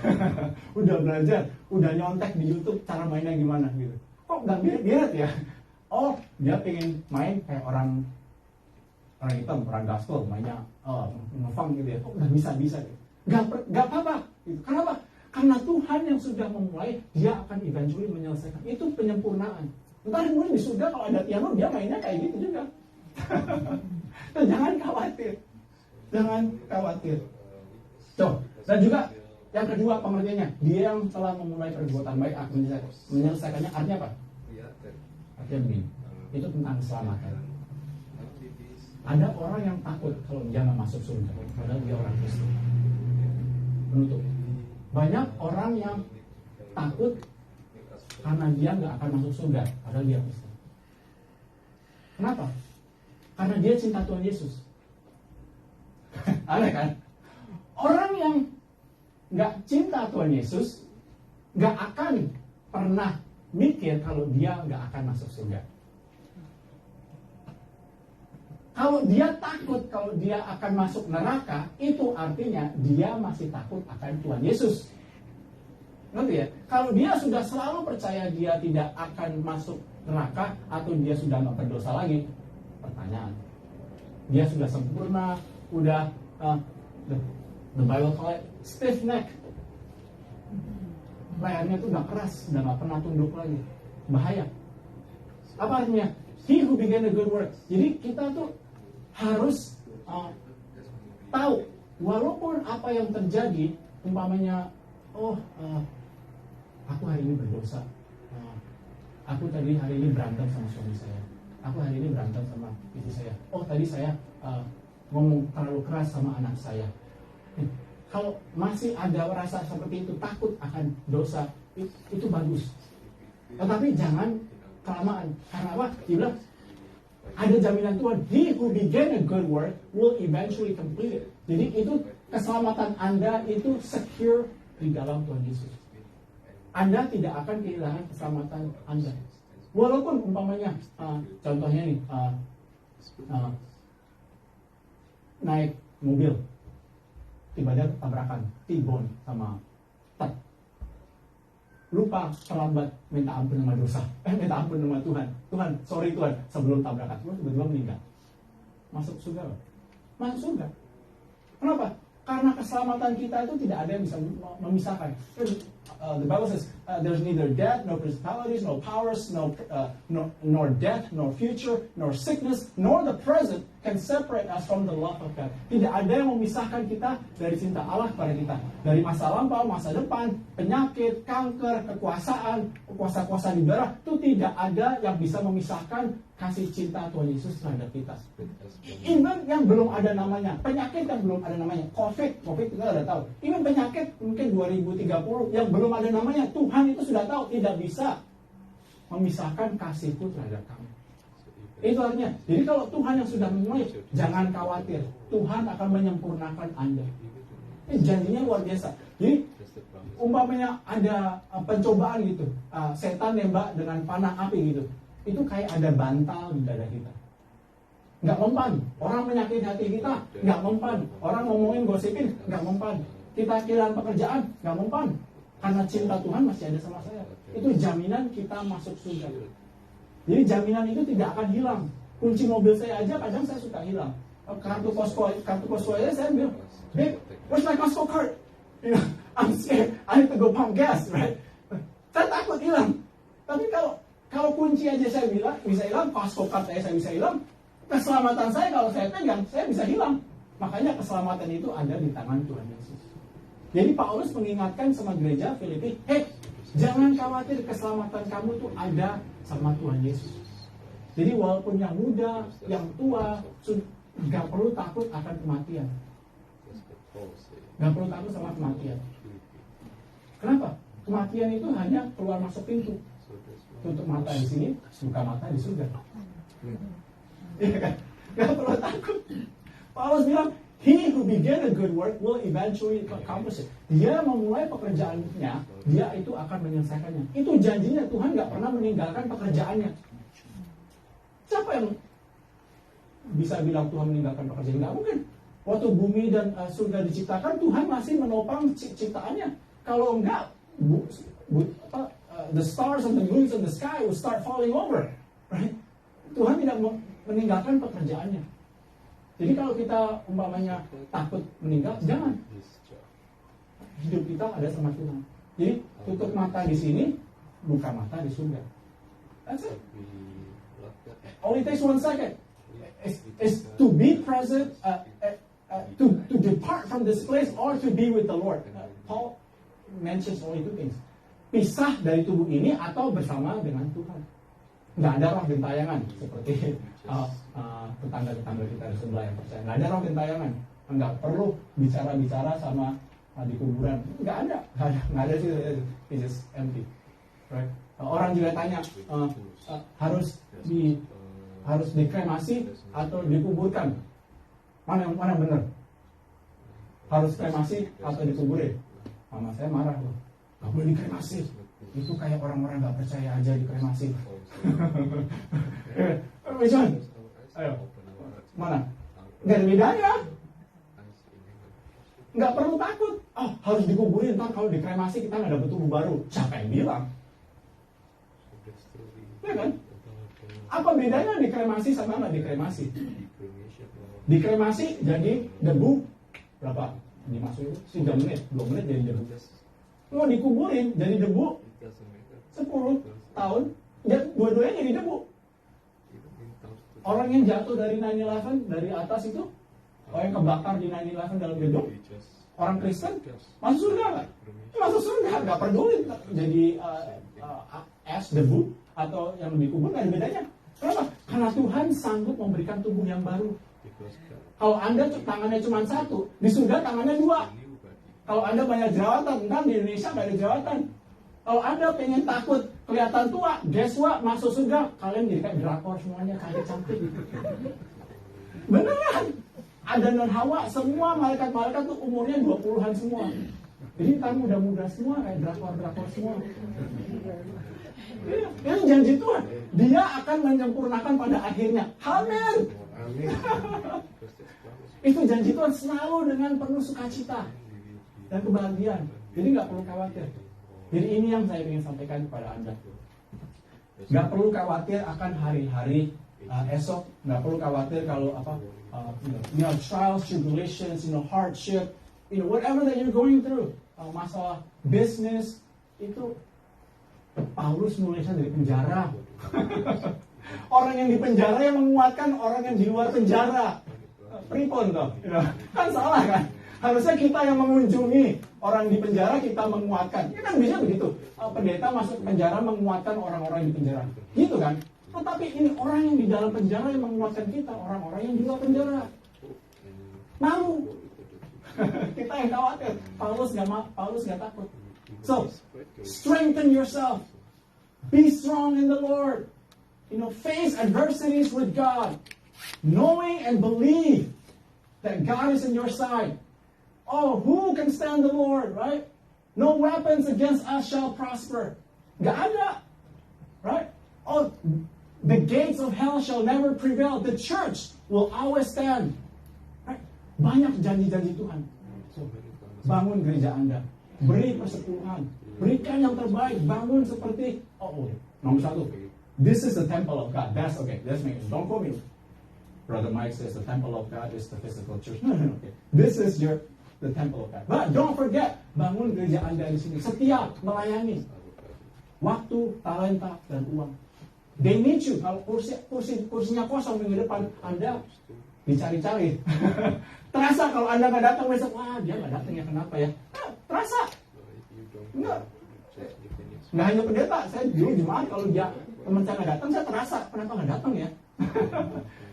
[SPEAKER 2] Udah belajar, udah nyontek di YouTube cara mainnya gimana gitu. Kok nggak biret ya? Oh, dia pengen main kayak orang hitam, orang gospel, mainnya ngefunk gitu ya. Kok nggak bisa gitu. Nggak apa-apa. Gitu. Kenapa? Karena Tuhan yang sudah memulai, dia akan eventually menyelesaikan. Itu penyempurnaan. Ntar kemudian di surga kalau ada piano, dia mainnya kayak gitu juga. Dan jangan khawatir. Jangan khawatir. Dan juga yang kedua pengertiannya, dia yang telah memulai perbuatan baik akan menyelesaikannya. Artinya apa? Artinya begini, itu tentang keselamatan. Ada orang yang takut kalau dia nggak masuk surga, padahal dia orang Kristen. Menutup. Banyak orang yang takut karena dia nggak akan masuk surga, padahal dia Kristen. Kenapa? Karena dia cinta Tuhan Yesus. Aneh kan? Orang yang nggak cinta Tuhan Yesus nggak akan pernah mikir kalau dia nggak akan masuk surga. Kalau dia takut kalau dia akan masuk neraka, itu artinya dia masih takut akan Tuhan Yesus. Ngerti ya? Kalau dia sudah selalu percaya dia tidak akan masuk neraka atau dia sudah nggak berdosa lagi, pertanyaan. Dia sudah sempurna, udah the Bible call it stiff neck. Lehernya tuh nggak keras, udah nggak pernah tunduk lagi. Bahaya. Apa artinya? He who began a good work. Jadi kita tuh harus tahu, walaupun apa yang terjadi, umpamanya, aku hari ini berdosa, aku tadi hari ini berantem sama suami saya, aku hari ini berantem sama istri saya, tadi saya ngomong terlalu keras sama anak saya. Kalau masih ada rasa seperti itu, takut akan dosa, itu bagus. Tetapi jangan kelamaan. Karena apa? Dia bilang, ada jaminan Tuhan, he who began a good work will eventually complete it. Jadi itu keselamatan Anda itu secure di dalam Tuhan Yesus. Anda tidak akan kehilangan keselamatan Anda. Walaupun umpamanya, contohnya nih, naik mobil, tiba-tiba tabrakan, T-bone sama truk. Lupa, terlambat, minta ampun sama dosa. Minta ampun sama Tuhan. Tuhan, sorry Tuhan, sebelum tabrakan. Tiba-tiba meninggal. Masuk surga. Masuk surga. Kenapa? Karena keselamatan kita itu tidak ada yang bisa memisahkan. The Bible says, there's neither death, no principalities, no powers, nor death, nor future, nor sickness, nor the present can separate us from the love of God. Tidak ada yang memisahkan kita dari cinta Allah kepada kita. Dari masa lampau, masa depan, penyakit, kanker, kekuasaan, kuasa-kuasa di darah, itu tidak ada yang bisa memisahkan kasih cinta Tuhan Yesus terhadap kita. Even yang belum ada namanya, penyakit yang belum ada namanya, COVID kita sudah tahu. Even penyakit mungkin 2030 yang belum ada namanya, Tuhan itu sudah tahu tidak bisa memisahkan kasihku terhadap kamu. Itu artinya, jadi kalau Tuhan yang sudah memulai, jangan khawatir, Tuhan akan menyempurnakan Anda. Ini janjinya luar biasa. Jadi umpamanya ada pencobaan gitu, setan nembak dengan panah api gitu, itu kayak ada bantal di dada kita. Nggak mempan, orang menyakiti hati kita, nggak mempan, orang ngomongin gosipin, nggak mempan, kita kehilangan pekerjaan, nggak mempan, karena cinta Tuhan masih ada sama saya. Itu jaminan kita masuk surga. Jadi jaminan itu tidak akan hilang. Kunci mobil saya aja kadang saya suka hilang. Kartu Costco aja saya bilang, "Babe, where's my Costco card?" You know, I'm scared. I need to go pump gas, right? Saya takut hilang. Tapi kalau kunci aja saya bisa hilang, Costco card saya bisa hilang, keselamatan saya kalau saya pegang, saya bisa hilang. Makanya keselamatan itu ada di tangan Tuhan Yesus. Jadi Paulus mengingatkan sama gereja Filipi, hey, jangan khawatir, keselamatan kamu tuh ada sama Tuhan Yesus. Jadi walaupun yang muda, yang tua, gak perlu takut akan kematian. Gak perlu takut sama kematian. Kenapa? Kematian itu hanya keluar masuk pintu. Tutup mata di sini, buka mata di surga. Iya kan? Gak perlu takut. Paulus bilang, he who began a good work will eventually accomplish it. Dia memulai pekerjaannya, dia itu akan menyelesaikannya. Itu janjinya, Tuhan gak pernah meninggalkan pekerjaannya. Siapa yang bisa bilang Tuhan meninggalkan pekerjaan? Gak mungkin. Waktu bumi dan surga diciptakan, Tuhan masih menopang ciptaannya. Kalau enggak, the stars and the moons and the sky will start falling over. Right? Tuhan tidak meninggalkan pekerjaannya. Jadi kalau kita umpamanya takut meninggal, jangan. Hidup kita ada sama Tuhan. Jadi tutup mata di sini, buka mata di surga. That's it. Only takes 1 second. Is to be present, to depart from this place or to be with the Lord. Paul mentions only 2 things. Pisah dari tubuh ini atau bersama dengan Tuhan. Nggak ada roh gentayangan seperti tetangga-tetangga kita di sebelah yang percaya. Nggak ada roh gentayangan. Nggak perlu bicara-bicara sama di kuburan. Nggak ada sih, it's just empty, right? Orang juga tanya harus dikremasi atau dikuburkan, mana yang benar? Harus kremasi atau dikuburin? Mama saya marah loh, nggak boleh dikremasi, itu kayak orang-orang nggak percaya aja dikremasi. Which one? Ayo, mana? Nggak ada bedanya. Nggak perlu takut. Harus dikuburin, ntar kalau dikremasi kita nggak dapat tubuh baru. Siapa yang bilang? Ya kan? Apa bedanya dikremasi sama nggak dikremasi? Dikremasi jadi debu berapa? Dimasukin 3 menit, 2 menit jadi debu. Mau dikuburin jadi debu 10 tahun, ya dua-duanya jadi debu. Orang yang jatuh dari 9/11 dari atas itu, orang yang kebakar di 9/11 dalam gedung, orang Kristen masuk surga nggak? Masuk surga, nggak peduli jadi es debu atau yang dikubur, nggak ada bedanya. Kenapa? Karena Tuhan sanggup memberikan tubuh yang baru. Kalau Anda tangannya cuma 1, di surga tangannya 2. Kalau Anda banyak jerawatan, entar di Indonesia nggak ada jerawatan. Kalau Anda pengen takut kelihatan tua, guess what? Masuk surga, kalian jadi kayak drakor semuanya, kayak cantik. Beneran. Adam dan Hawa, semua malaikat-malaikat tuh umurnya 20-an semua. Jadi kamu muda-muda semua, kayak drakor-drakor semua. Ini janji Tuhan. Dia akan menyempurnakan pada akhirnya. Amin. Itu janji Tuhan selalu dengan penuh sukacita dan kebahagiaan. Jadi nggak perlu khawatir. Jadi ini yang saya ingin sampaikan kepada Anda. Nggak perlu khawatir akan hari-hari esok. Nggak perlu khawatir kalau trials, tribulations, hardship, whatever that you're going through. Masalah bisnis itu Paulus nulisnya dari penjara. Orang yang di penjara yang menguatkan orang yang di luar penjara. Pripon toh, kan salah kan? Harusnya kita yang mengunjungi orang di penjara, kita menguatkan. Ini kan bisa begitu. Pendeta masuk ke penjara menguatkan orang-orang di penjara. Gitu kan? Tetapi ini orang yang di dalam penjara yang menguatkan kita, orang-orang yang di luar penjara. Malu. Kita yang khawatir. Paulus nggak takut. So, strengthen yourself. Be strong in the Lord. Face adversities with God. Knowing and believe that God is on your side. Who can stand the Lord, right? No weapons against us shall prosper. Gak ada, right? The gates of hell shall never prevail. The church will always stand. Right? Banyak janji-janji Tuhan. So, bangun gereja Anda. Beri persepuluhan. Berikan yang terbaik. Bangun seperti, nomor 1. This is the temple of God. That's okay. Let's make it. Don't quote me. Brother Mike says the temple of God is the physical church. No. Okay. This is the temple of God. But don't forget, bangun gereja Anda di sini. Setia melayani. Waktu, talenta, dan uang. They need you. Kalau kursinya kosong minggu depan, Anda dicari-cari. Terasa kalau Anda nggak datang besok, dia nggak datang ya, kenapa ya? Terasa. Nggak hanya pendeta. Saya dulu jemaat, kalau teman saya nggak datang, saya terasa kenapa nggak datang ya.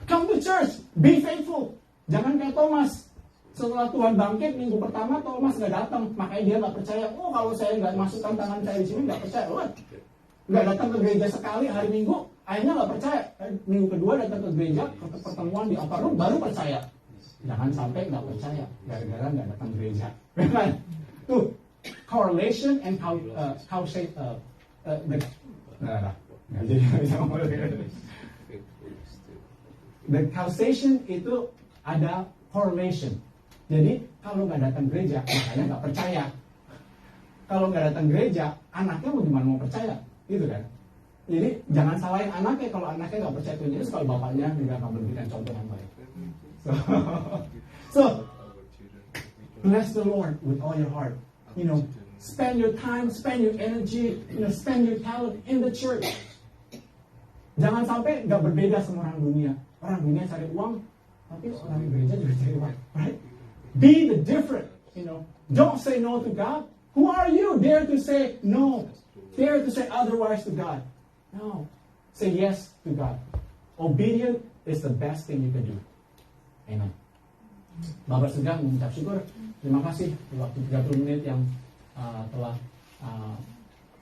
[SPEAKER 2] Come to church, be faithful. Jangan kayak Thomas. Setelah Tuhan bangkit minggu pertama, Thomas nggak datang, makanya dia nggak percaya. Kalau saya nggak masukkan tangan saya di sini, nggak percaya. Nggak datang ke gereja sekali hari Minggu, akhirnya nggak percaya. Minggu kedua datang ke gereja, ke pertemuan di upper room, baru percaya. Jangan sampai nggak percaya gara-gara nggak datang gereja. Tuh, correlation and causation. The causation itu ada correlation. Jadi kalau nggak datang gereja, makanya nggak percaya. Kalau nggak datang gereja, anaknya mau gimana mau percaya, gitu kan? Jadi jangan salahin anaknya kalau anaknya nggak percaya Tuhan Yesus, kalau bapaknya juga nggak memberikan contoh yang baik. So bless the Lord with all your heart. Spend your time, spend your energy, spend your talent in the church. Jangan sampai nggak berbeda sama orang dunia. Orang dunia cari uang, tapi orang gereja juga cari uang, right? Be the different, Don't say no to God. Who are you? Dare to say no. Dare to say otherwise to God. No. Say yes to God. Obedient is the best thing you can do. Amen. Bapak Segah mengucap syukur. Terima kasih di waktu 30 menit yang telah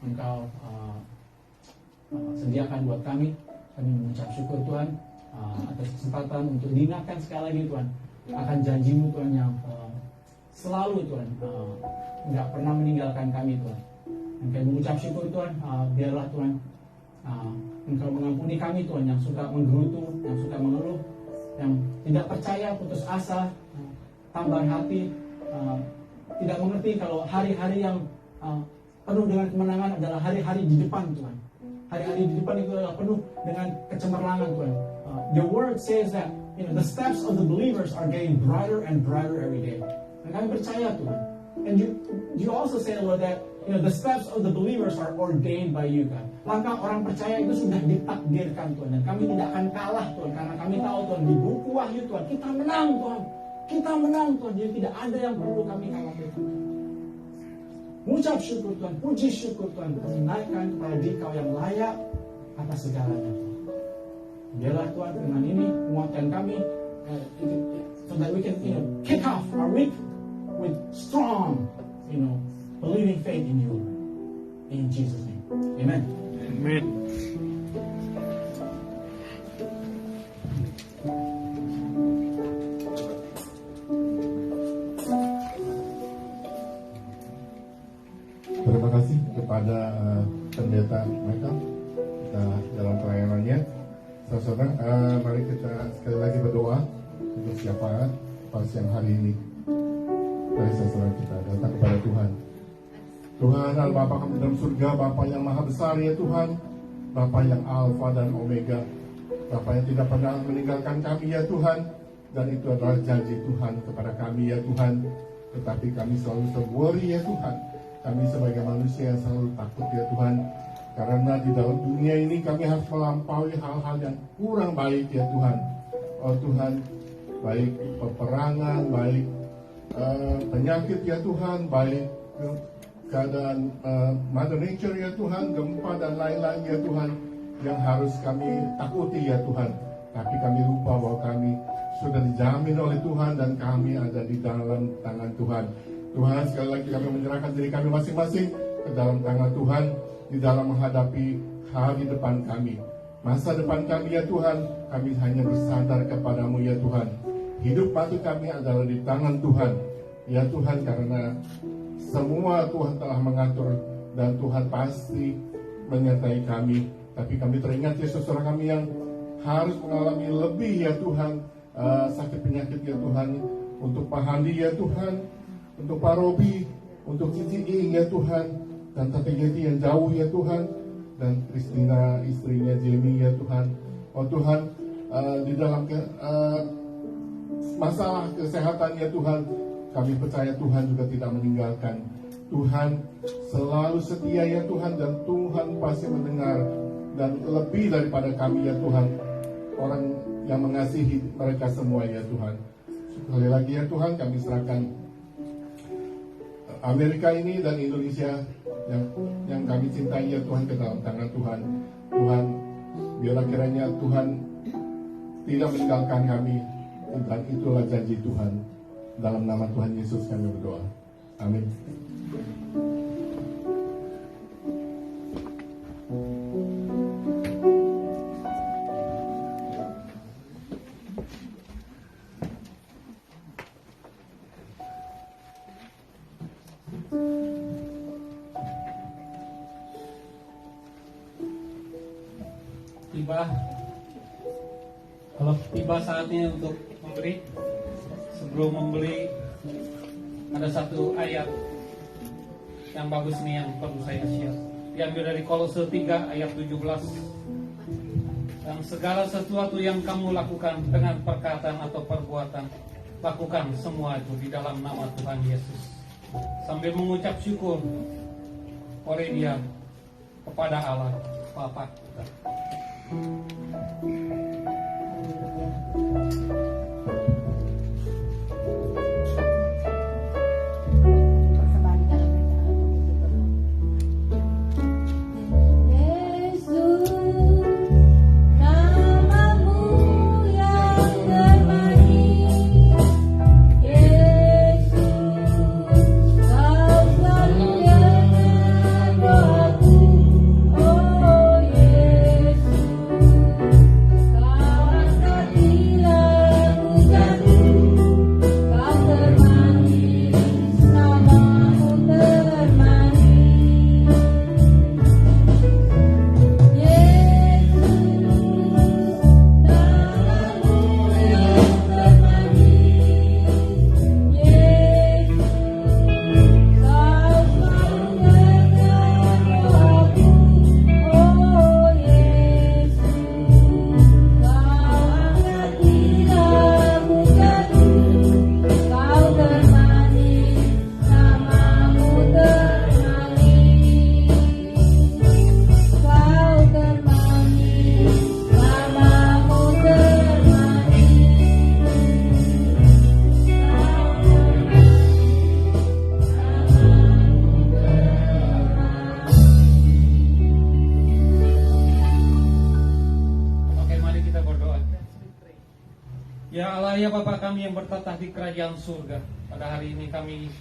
[SPEAKER 2] Engkau sediakan buat kami. Kami mengucap syukur Tuhan atas kesempatan untuk diingatkan sekali lagi Tuhan akan janji-Mu Tuhan yang selalu Tuhan nggak pernah meninggalkan kami Tuhan. Dan kami mengucap syukur Tuhan, biarlah Tuhan Engkau mengampuni kami Tuhan yang suka menggerutu, yang suka mengeluh, yang tidak percaya, putus asa, tambar hati, tidak mengerti kalau hari-hari yang penuh dengan kemenangan adalah hari-hari di depan Tuhan. Hari-hari di depan itu adalah penuh dengan kecemerlangan Tuhan. The word says that the steps of the believers are getting brighter and brighter every day. Dan kami percaya Tuhan. And you also say Lord that the steps of the believers are ordained by you God. Langkah orang percaya itu sudah ditakdirkan Tuhan. Dan kami tidak akan kalah Tuhan. Karena kami tahu Tuhan di buku Wahyu Tuhan kita menang Tuhan. Kita menang Tuhan. Jadi tidak ada yang perlu kami khawatirkan. Mengucap syukur Tuhan, puji syukur Tuhan, menaikkan kepada Dikau yang layak atas segalanya. Biarlah Tuhan dengan ini menguatkan kami, so that we can kick off our week with strong, believing faith in you. In Jesus' name, Amen.
[SPEAKER 1] Amen.
[SPEAKER 4] Terima kasih kepada pendeta Michael dalam pelayanannya. Saudara, mari kita sekali lagi berdoa untuk syafaat pada siang hari ini. Mari saudara kita datang kepada Tuhan. Tuhan dan Bapa kami dalam surga, Bapa yang maha besar ya Tuhan, Bapa yang Alfa dan Omega, Bapa yang tidak pernah meninggalkan kami ya Tuhan, dan itu adalah janji Tuhan kepada kami ya Tuhan. Tetapi kami selalu worry ya Tuhan. Kami sebagai manusia yang selalu takut ya Tuhan, karena di dalam dunia ini kami harus melampaui hal-hal yang kurang baik ya Tuhan. Oh Tuhan, baik peperangan, baik penyakit ya Tuhan, baik keadaan Mother Nature ya Tuhan, gempa dan lain-lain ya Tuhan, yang harus kami takuti ya Tuhan. Tapi kami lupa bahwa kami sudah dijamin oleh Tuhan dan kami ada di dalam tangan Tuhan. Tuhan, sekali lagi kami menyerahkan diri kami masing-masing ke dalam tangan Tuhan di dalam menghadapi hari depan kami. Masa depan kami ya Tuhan, kami hanya bersandar kepadamu ya Tuhan. Hidup mati kami adalah di tangan Tuhan. Ya Tuhan, karena semua Tuhan telah mengatur dan Tuhan pasti menyertai kami. Tapi kami teringat ya saudara kami yang harus mengalami lebih ya Tuhan, sakit penyakit ya Tuhan. Untuk Pak Handi ya Tuhan, untuk Pak Robi, untuk Cici Ing ya Tuhan, dan Tante Yeti yang jauh ya Tuhan, dan Kristina istrinya Jamie ya Tuhan. Oh Tuhan, di dalam masalah kesehatan ya Tuhan, kami percaya Tuhan juga tidak meninggalkan. Tuhan selalu setia ya Tuhan, dan Tuhan pasti mendengar, dan lebih daripada kami ya Tuhan, orang yang mengasihi mereka semua ya Tuhan. Sekali lagi ya Tuhan, kami serahkan Amerika ini dan Indonesia yang kami cintai ya Tuhan ke dalam tangan Tuhan. Tuhan, biarlah kiranya Tuhan tidak meninggalkan kami, dan itulah janji Tuhan. Dalam nama Tuhan Yesus kami berdoa. Amin.
[SPEAKER 5] Tiba saatnya untuk memberi. Sebelum membeli, ada satu ayat yang bagus nih yang perlu saya share. Diambil dari Kolose 3 ayat 17. Dan segala sesuatu yang kamu lakukan dengan perkataan atau perbuatan, lakukan semua itu di dalam nama Tuhan Yesus, sambil mengucap syukur oleh Dia kepada Allah Bapa kita. Ya Allah, ya Bapa kami yang bertatah di kerajaan surga, pada hari ini kami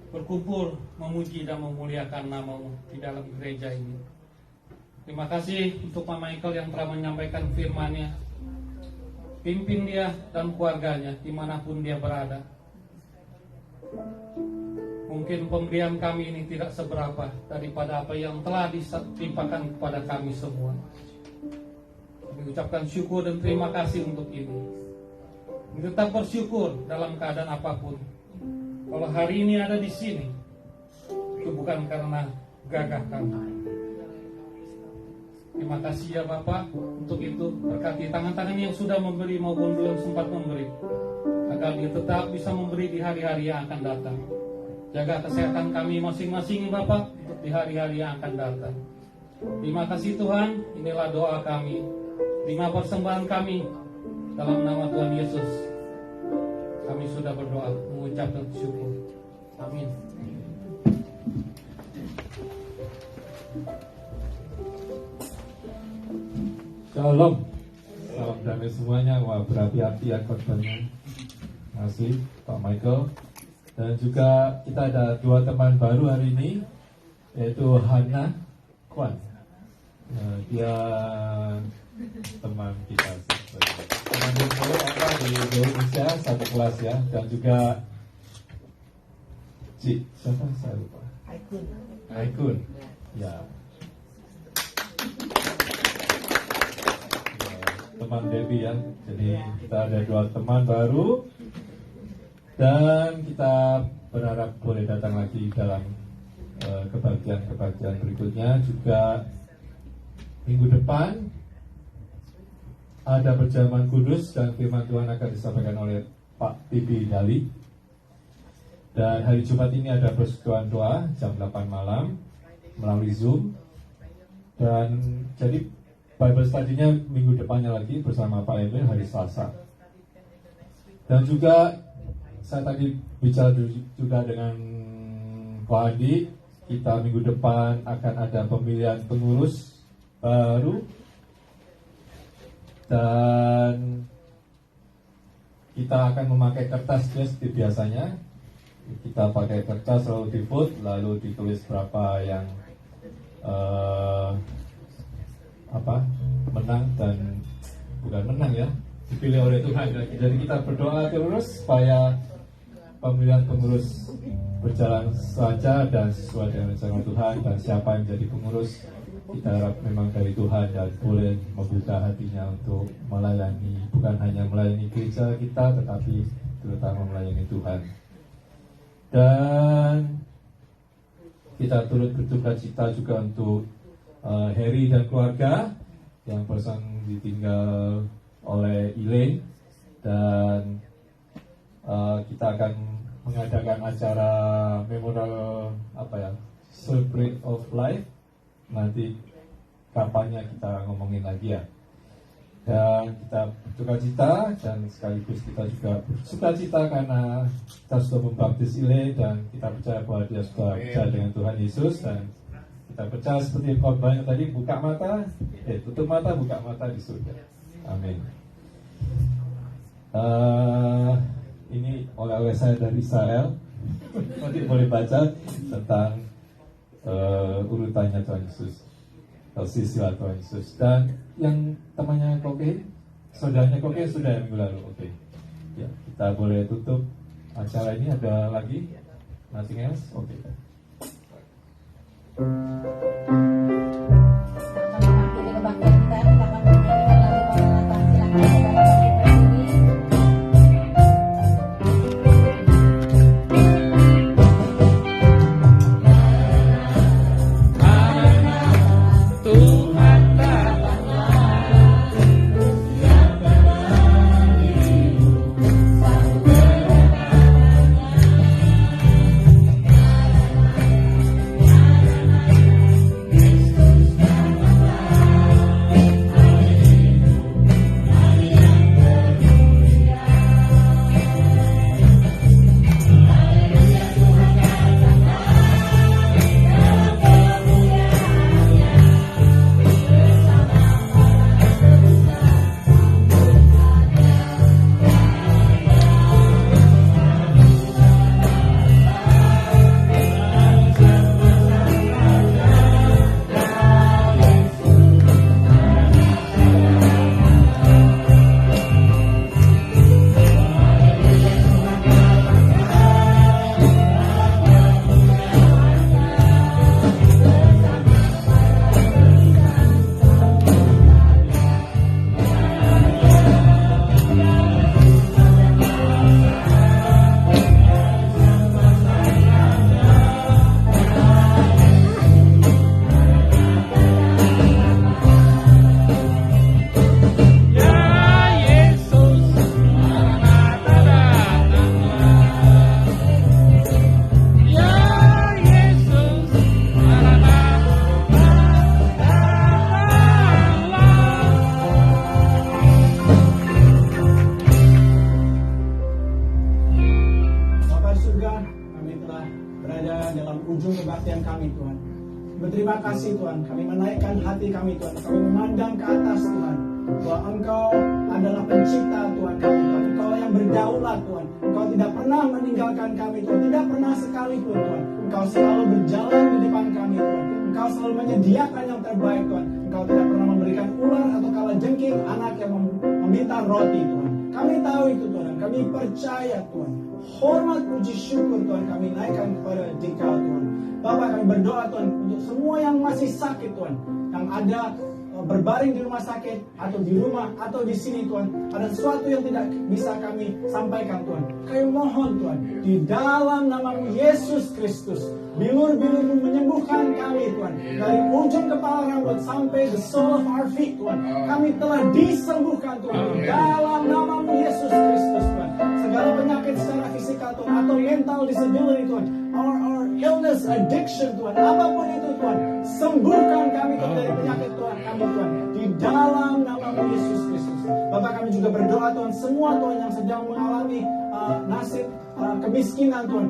[SPEAKER 5] berkumpul memuji dan memuliakan nama-Mu di dalam gereja ini. Terima kasih untuk Pak Michael yang telah menyampaikan firman-Nya. Pimpin dia dan keluarganya dimanapun dia berada. Mungkin pemberian kami ini tidak seberapa daripada apa yang telah ditimpakan kepada kami semua. Kami ucapkan syukur dan terima kasih untuk ini. Tetap bersyukur dalam keadaan apapun. Kalau hari ini ada di sini, itu bukan karena gagah kami. Terima kasih ya Bapak untuk itu. Berkati tangan-tangan yang sudah memberi maupun belum sempat memberi, agar dia tetap bisa memberi di hari-hari yang akan datang. Jaga kesehatan kami masing-masing Bapak untuk di hari-hari yang akan datang. Terima kasih Tuhan. Inilah doa kami, terima persembahan kami dalam nama Tuhan Yesus. Kami sudah berdoa mengucapkan syukur. Amin.
[SPEAKER 6] Shalom, salam damai semuanya. Wah, berapi-api ya khotbahnya. Terima kasih Pak Michael. Dan juga kita ada dua teman baru hari ini, yaitu Hana Kwan. Dia teman kita, teman dulu di Indonesia satu kelas ya. Dan juga Cik, siapa saya lupa? Aikun. Ya. Teman Debbie ya. Jadi kita ada dua teman baru dan kita berharap boleh datang lagi dalam kebagian-kebagian berikutnya. Juga minggu depan ada perjamuan kudus dan firman Tuhan akan disampaikan oleh Pak Bibi Dali. Dan hari Jumat ini ada persekutuan doa jam 8 malam melalui Zoom. Dan jadi Bible study-nya minggu depannya lagi bersama Pak Emil hari Selasa. Dan juga saya tadi bicara juga dengan Pak Andi, kita minggu depan akan ada pemilihan pengurus baru. Dan kita akan memakai kertas seperti biasanya. Kita pakai kertas lalu di vote, lalu ditulis berapa yang menang dan bukan menang ya, dipilih oleh Tuhan. Jadi kita berdoa terus supaya pemilihan pengurus berjalan lancar dan sesuai dengan rencana Tuhan. Dan siapa yang menjadi pengurus, kita harap memang dari Tuhan dan boleh membuka hatinya untuk melayani, bukan hanya melayani gereja kita, tetapi terutama melayani Tuhan. Dan kita turut berduka cita juga untuk Harry dan keluarga yang barusan ditinggal oleh Elaine. Dan kita akan mengadakan acara memorial Celebrate of Life. Nanti kapannya kita ngomongin lagi ya. Dan kita berduka cita dan sekaligus kita juga bersuka cita karena kita sudah membaptis Ile dan kita percaya bahwa dia sudah percaya dengan Tuhan Yesus. Dan kita percaya seperti khotbahnya tadi, tutup mata, buka mata di surga. Amin. Ini oleh saya dari Israel. Nanti boleh baca tentang urutannya Tuhan Yesus, silsilah Tuhan Yesus. Dan yang temannya Koke, saudaranya Koke sudah yang minggu lalu. Oke. Ya, kita boleh tutup acara ini. Ada lagi? Nothing else? Oke.
[SPEAKER 7] Amen.
[SPEAKER 2] kebaktian kami Tuhan. Berterima kasih Tuhan, kami menaikkan hati kami Tuhan, kami memandang ke atas Tuhan, bahwa Engkau adalah pencipta Tuhan kami Tuhan, Engkau yang berdaulat Tuhan, Engkau tidak pernah meninggalkan kami Tuhan, tidak pernah sekalipun Tuhan, Engkau selalu berjalan di depan kami Tuhan, Engkau selalu menyediakan yang terbaik Tuhan, Engkau tidak pernah memberikan ular atau kalajengking anak yang meminta roti Tuhan. Kami tahu itu Tuhan, kami percaya Tuhan. Hormat puji syukur Tuhan kami naikkan kepada Engkau Tuhan. Bapak, kami berdoa Tuhan untuk semua yang masih sakit Tuhan, yang ada berbaring di rumah sakit atau di rumah atau di sini Tuhan, ada sesuatu yang tidak bisa kami sampaikan Tuhan. Kami mohon Tuhan, di dalam nama-Mu Yesus Kristus, bilur-bilur-Mu menyembuhkan kami Tuhan, dari ujung kepala rambut sampai the sole of our feet Tuhan. Kami telah disembuhkan Tuhan, di dalam nama-Mu Yesus Kristus Tuhan. Segala penyakit secara fisikal Tuhan, atau mental disability Tuhan, our illness, addiction Tuhan, apapun itu Tuhan, sembuhkan kami Tuhan dari penyakit Tuhan kami Tuhan, di dalam nama-Mu Yesus Kristus. Bapak, kami juga berdoa Tuhan, semua Tuhan yang sedang mengalami nasib kemiskinan Tuhan,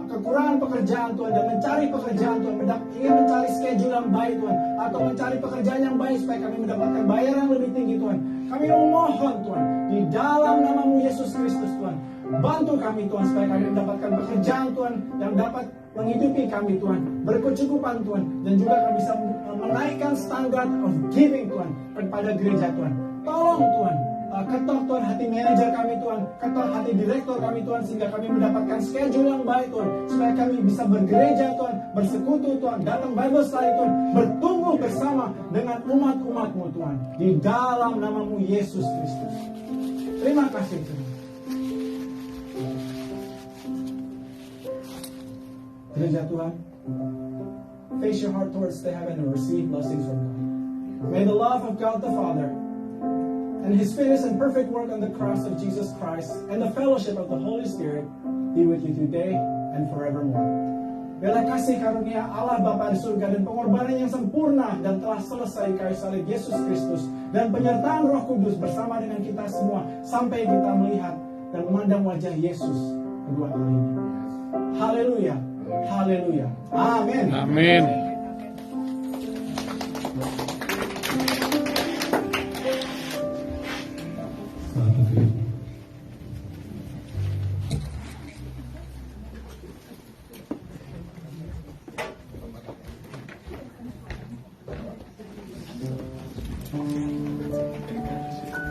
[SPEAKER 2] kekurangan pekerjaan Tuhan, dan mencari pekerjaan Tuhan, ingin mencari schedule yang baik Tuhan, atau mencari pekerjaan yang baik supaya kami mendapatkan bayaran yang lebih tinggi Tuhan. Kami memohon Tuhan, di dalam nama-Mu Yesus Kristus Tuhan, bantu kami Tuhan supaya kami mendapatkan pekerjaan Tuhan yang dapat menghidupi kami Tuhan, berkecukupan Tuhan, dan juga kami bisa menaikkan standar of giving Tuhan kepada gereja Tuhan. Tolong Tuhan, ketok Tuhan hati manajer kami Tuhan, ketok hati direktur kami Tuhan, sehingga kami mendapatkan schedule yang baik Tuhan, supaya kami bisa bergereja Tuhan, bersekutu Tuhan, datang Bible study Tuhan, bertumbuh bersama dengan umat-umat-Mu Tuhan, di dalam nama-Mu Yesus Kristus. Terima kasih Tuhan. Gereja Tuhan, face your heart towards the heaven and receive blessings from God. May the love of God the Father and His finished and perfect work on the cross of Jesus Christ and the fellowship of the Holy Spirit be with you today and forevermore. Biarlah kasih karunia Allah Bapa di surga dan pengorbanan yang sempurna dan telah selesai kayu salib Yesus Kristus dan penyertaan Roh Kudus bersama dengan kita semua sampai kita melihat dan memandang wajah Yesus kedua kalinya. Haleluya. Haleluya. Amin.
[SPEAKER 5] Amin.
[SPEAKER 6] Satu,